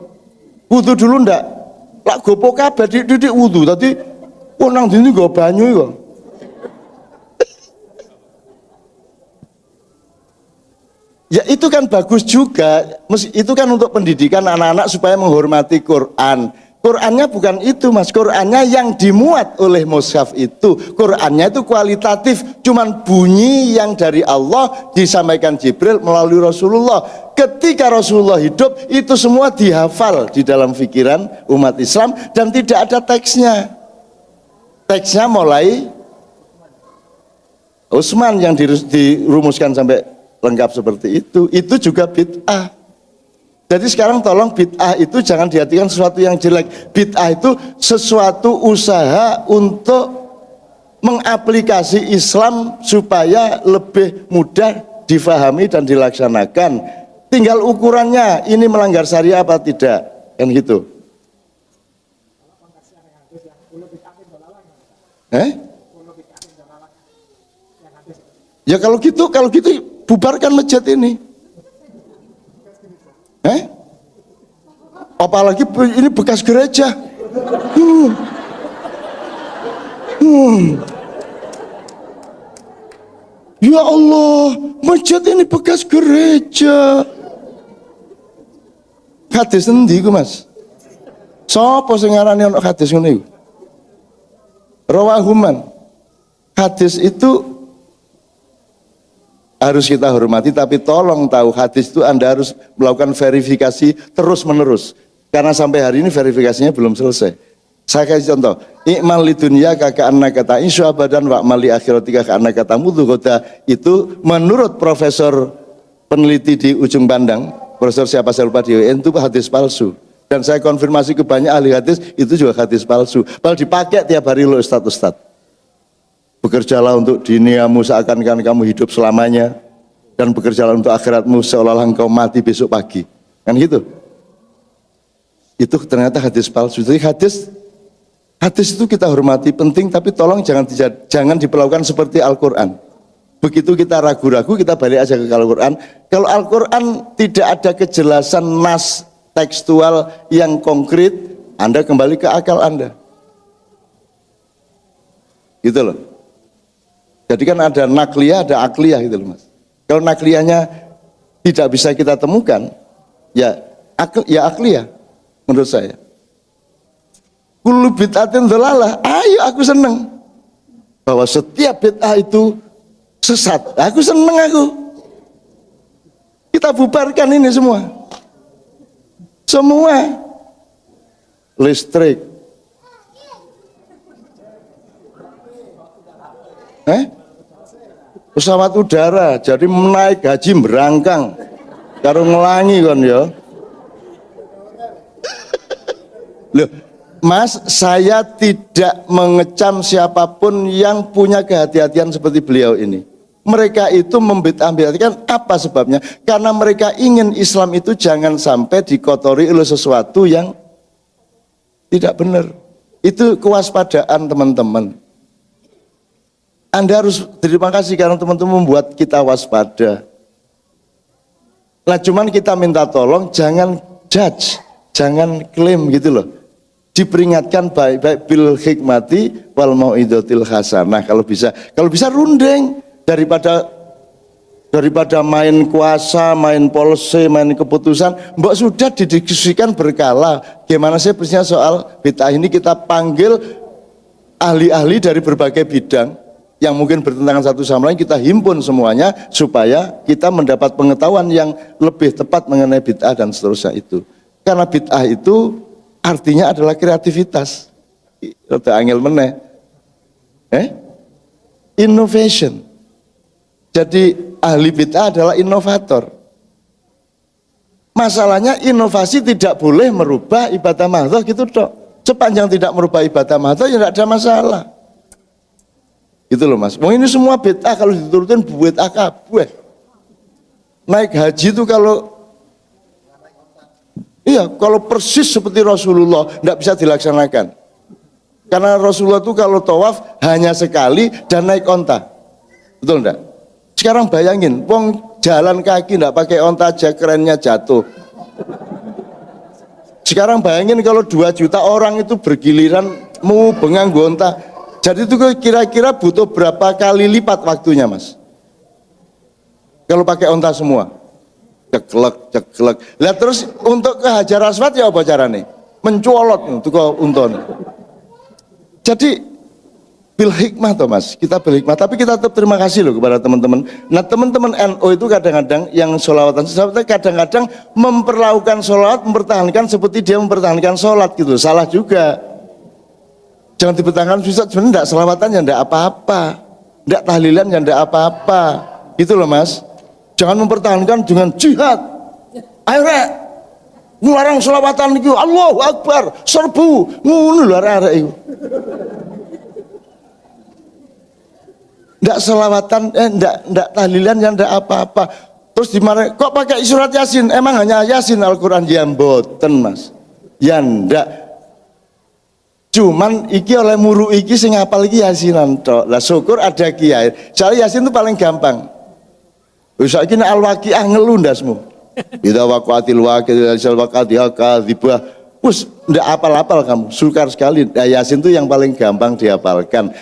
Wudhu dulu ndak? Lak gopo kabeh didik wudhu. Tadi nang dini nggo banyu kok. Ya itu kan bagus juga. Itu kan untuk pendidikan anak-anak supaya menghormati Quran. Qurannya bukan itu, Mas. Qurannya yang dimuat oleh mushaf itu. Qurannya itu kualitatif, cuman bunyi yang dari Allah disampaikan Jibril melalui Rasulullah. Ketika Rasulullah hidup, itu semua dihafal di dalam pikiran umat Islam dan tidak ada teksnya. Teksnya mulai Utsman yang dirumuskan sampai lengkap seperti itu. Itu juga bid'ah. Jadi sekarang tolong bid'ah itu jangan diartikan sesuatu yang jelek. Bid'ah itu sesuatu usaha untuk mengaplikasi Islam supaya lebih mudah difahami dan dilaksanakan. Tinggal ukurannya, ini melanggar syariah apa tidak, kan gitu. Ya kalau gitu bubarkan masjid ini. Apalagi ini bekas gereja. Ya Allah, masjid ini bekas gereja. Hadis endi iku, Mas? Sapa sing ngarani ana hadis ngene iku? Rawahuman. Hadis itu harus kita hormati, tapi tolong tahu hadis itu Anda harus melakukan verifikasi terus menerus karena sampai hari ini verifikasinya belum selesai. Saya kasih contoh, i'mal lidunya kakak anak kata insya abadan wa mali akhiratika kakak anak kata mudhugoda, itu menurut profesor peneliti di ujung pandang, profesor siapa saya lupa di UN, itu hadis palsu. Dan saya konfirmasi ke banyak ahli hadis, itu juga hadis palsu. Padahal dipakai tiap hari lo ustadz. Bekerjalah untuk duniamu seakan-akan kamu hidup selamanya, dan bekerjalah untuk akhiratmu seolah-olah engkau mati besok pagi. Kan gitu. Itu ternyata hadis palsu. Jadi hadis itu kita hormati, penting, tapi tolong jangan diperlakukan seperti Al-Qur'an. Begitu kita ragu-ragu, kita balik aja ke Al-Qur'an. Kalau Al-Qur'an tidak ada kejelasan nas tekstual yang konkret, Anda kembali ke akal Anda. Gitu loh. Jadi kan ada nakliyah, ada akliyah gitu loh, Mas. Kalau nakliyahnya tidak bisa kita temukan, ya akliyah menurut saya. Kullu bid'atin dhalalah. Ayo aku seneng bahwa setiap bid'ah itu sesat. Aku seneng aku. Kita bubarkan ini semua. Semua listrik, Pesawat udara, jadi menaik haji berangkang karo ngelangi kan ya. Loh, Mas, saya tidak mengecam siapapun yang punya kehati-hatian seperti beliau ini. Mereka itu membid'ah-bid'ahkan, apa sebabnya? Karena mereka ingin Islam itu jangan sampai dikotori oleh sesuatu yang tidak benar. Itu kewaspadaan teman-teman. Anda harus terima kasih karena teman-teman membuat kita waspada. Nah, cuman kita minta tolong jangan judge, jangan klaim gitu loh. Diperingatkan baik-baik bil hikmati wal mau'izatil hasanah. Kalau bisa rundeng daripada main kuasa, main polisi, main keputusan, mbak sudah didiskusikan berkala. Gimana sih persisnya soal bid'ah ini, kita panggil ahli-ahli dari berbagai bidang yang mungkin bertentangan satu sama lain, kita himpun semuanya supaya kita mendapat pengetahuan yang lebih tepat mengenai bid'ah dan seterusnya itu. Karena bid'ah itu artinya adalah kreativitas. Rada angel meneh. Innovation. Jadi ahli bid'ah adalah inovator. Masalahnya inovasi tidak boleh merubah ibadah mahdoh gitu dok. Sepanjang tidak merubah ibadah mahdoh ya tidak ada masalah. Gitu loh Mas. Mau ini semua bid'ah kalau diturutin bid'ah kabeh. Naik haji itu kalau persis seperti Rasulullah tidak bisa dilaksanakan. Karena Rasulullah itu kalau tawaf hanya sekali dan naik onta. Betul enggak? Sekarang bayangin, wong jalan kaki tidak pakai onta aja kerennya jatuh. Sekarang bayangin kalau 2 juta orang itu bergiliran mau bengang onta. Jadi itu kira-kira butuh berapa kali lipat waktunya Mas? Kalau pakai onta semua. Ceklek. Lihat terus untuk ke Hajar Aswad ya apa caranya? Mencolot untuk ke untone. Jadi bil hikmah toh Mas, kita bil hikmah. Tapi kita tetap terima kasih loh kepada teman-teman. Nah teman-teman NU itu kadang-kadang yang sholawatan, kadang-kadang memperlakukan sholawat, mempertahankan seperti dia mempertahankan sholat gitu. Salah juga. Jangan dipertahankan susah, sebenarnya enggak selawatan ya enggak apa-apa, enggak tahlilan ya enggak apa-apa, gitu loh Mas. Jangan mempertahankan dengan jihad. Ayo rek, ngelarang selawatan itu, Allahu Akbar, serbu, ngono lho arek itu. Enggak selawatan, enggak tahlilan ya enggak apa-apa. Terus dimarahin, kok pakai surat Yasin? Emang hanya Yasin Al-Quran? Ya mboten Mas, ya enggak. Cuman iki oleh muru iki sing hafal iki Yasinan tok. Lah syukur ada kiai. Soalnya Yasin itu paling gampang. Wis saiki nek al-waqiah ngelu ndasmu. Idza waqatil waqiah sal waqatiha kadzibah. Wis ndak apal-apal kamu. Sukar sekali. Nah, Yasin itu yang paling gampang dihafalkan.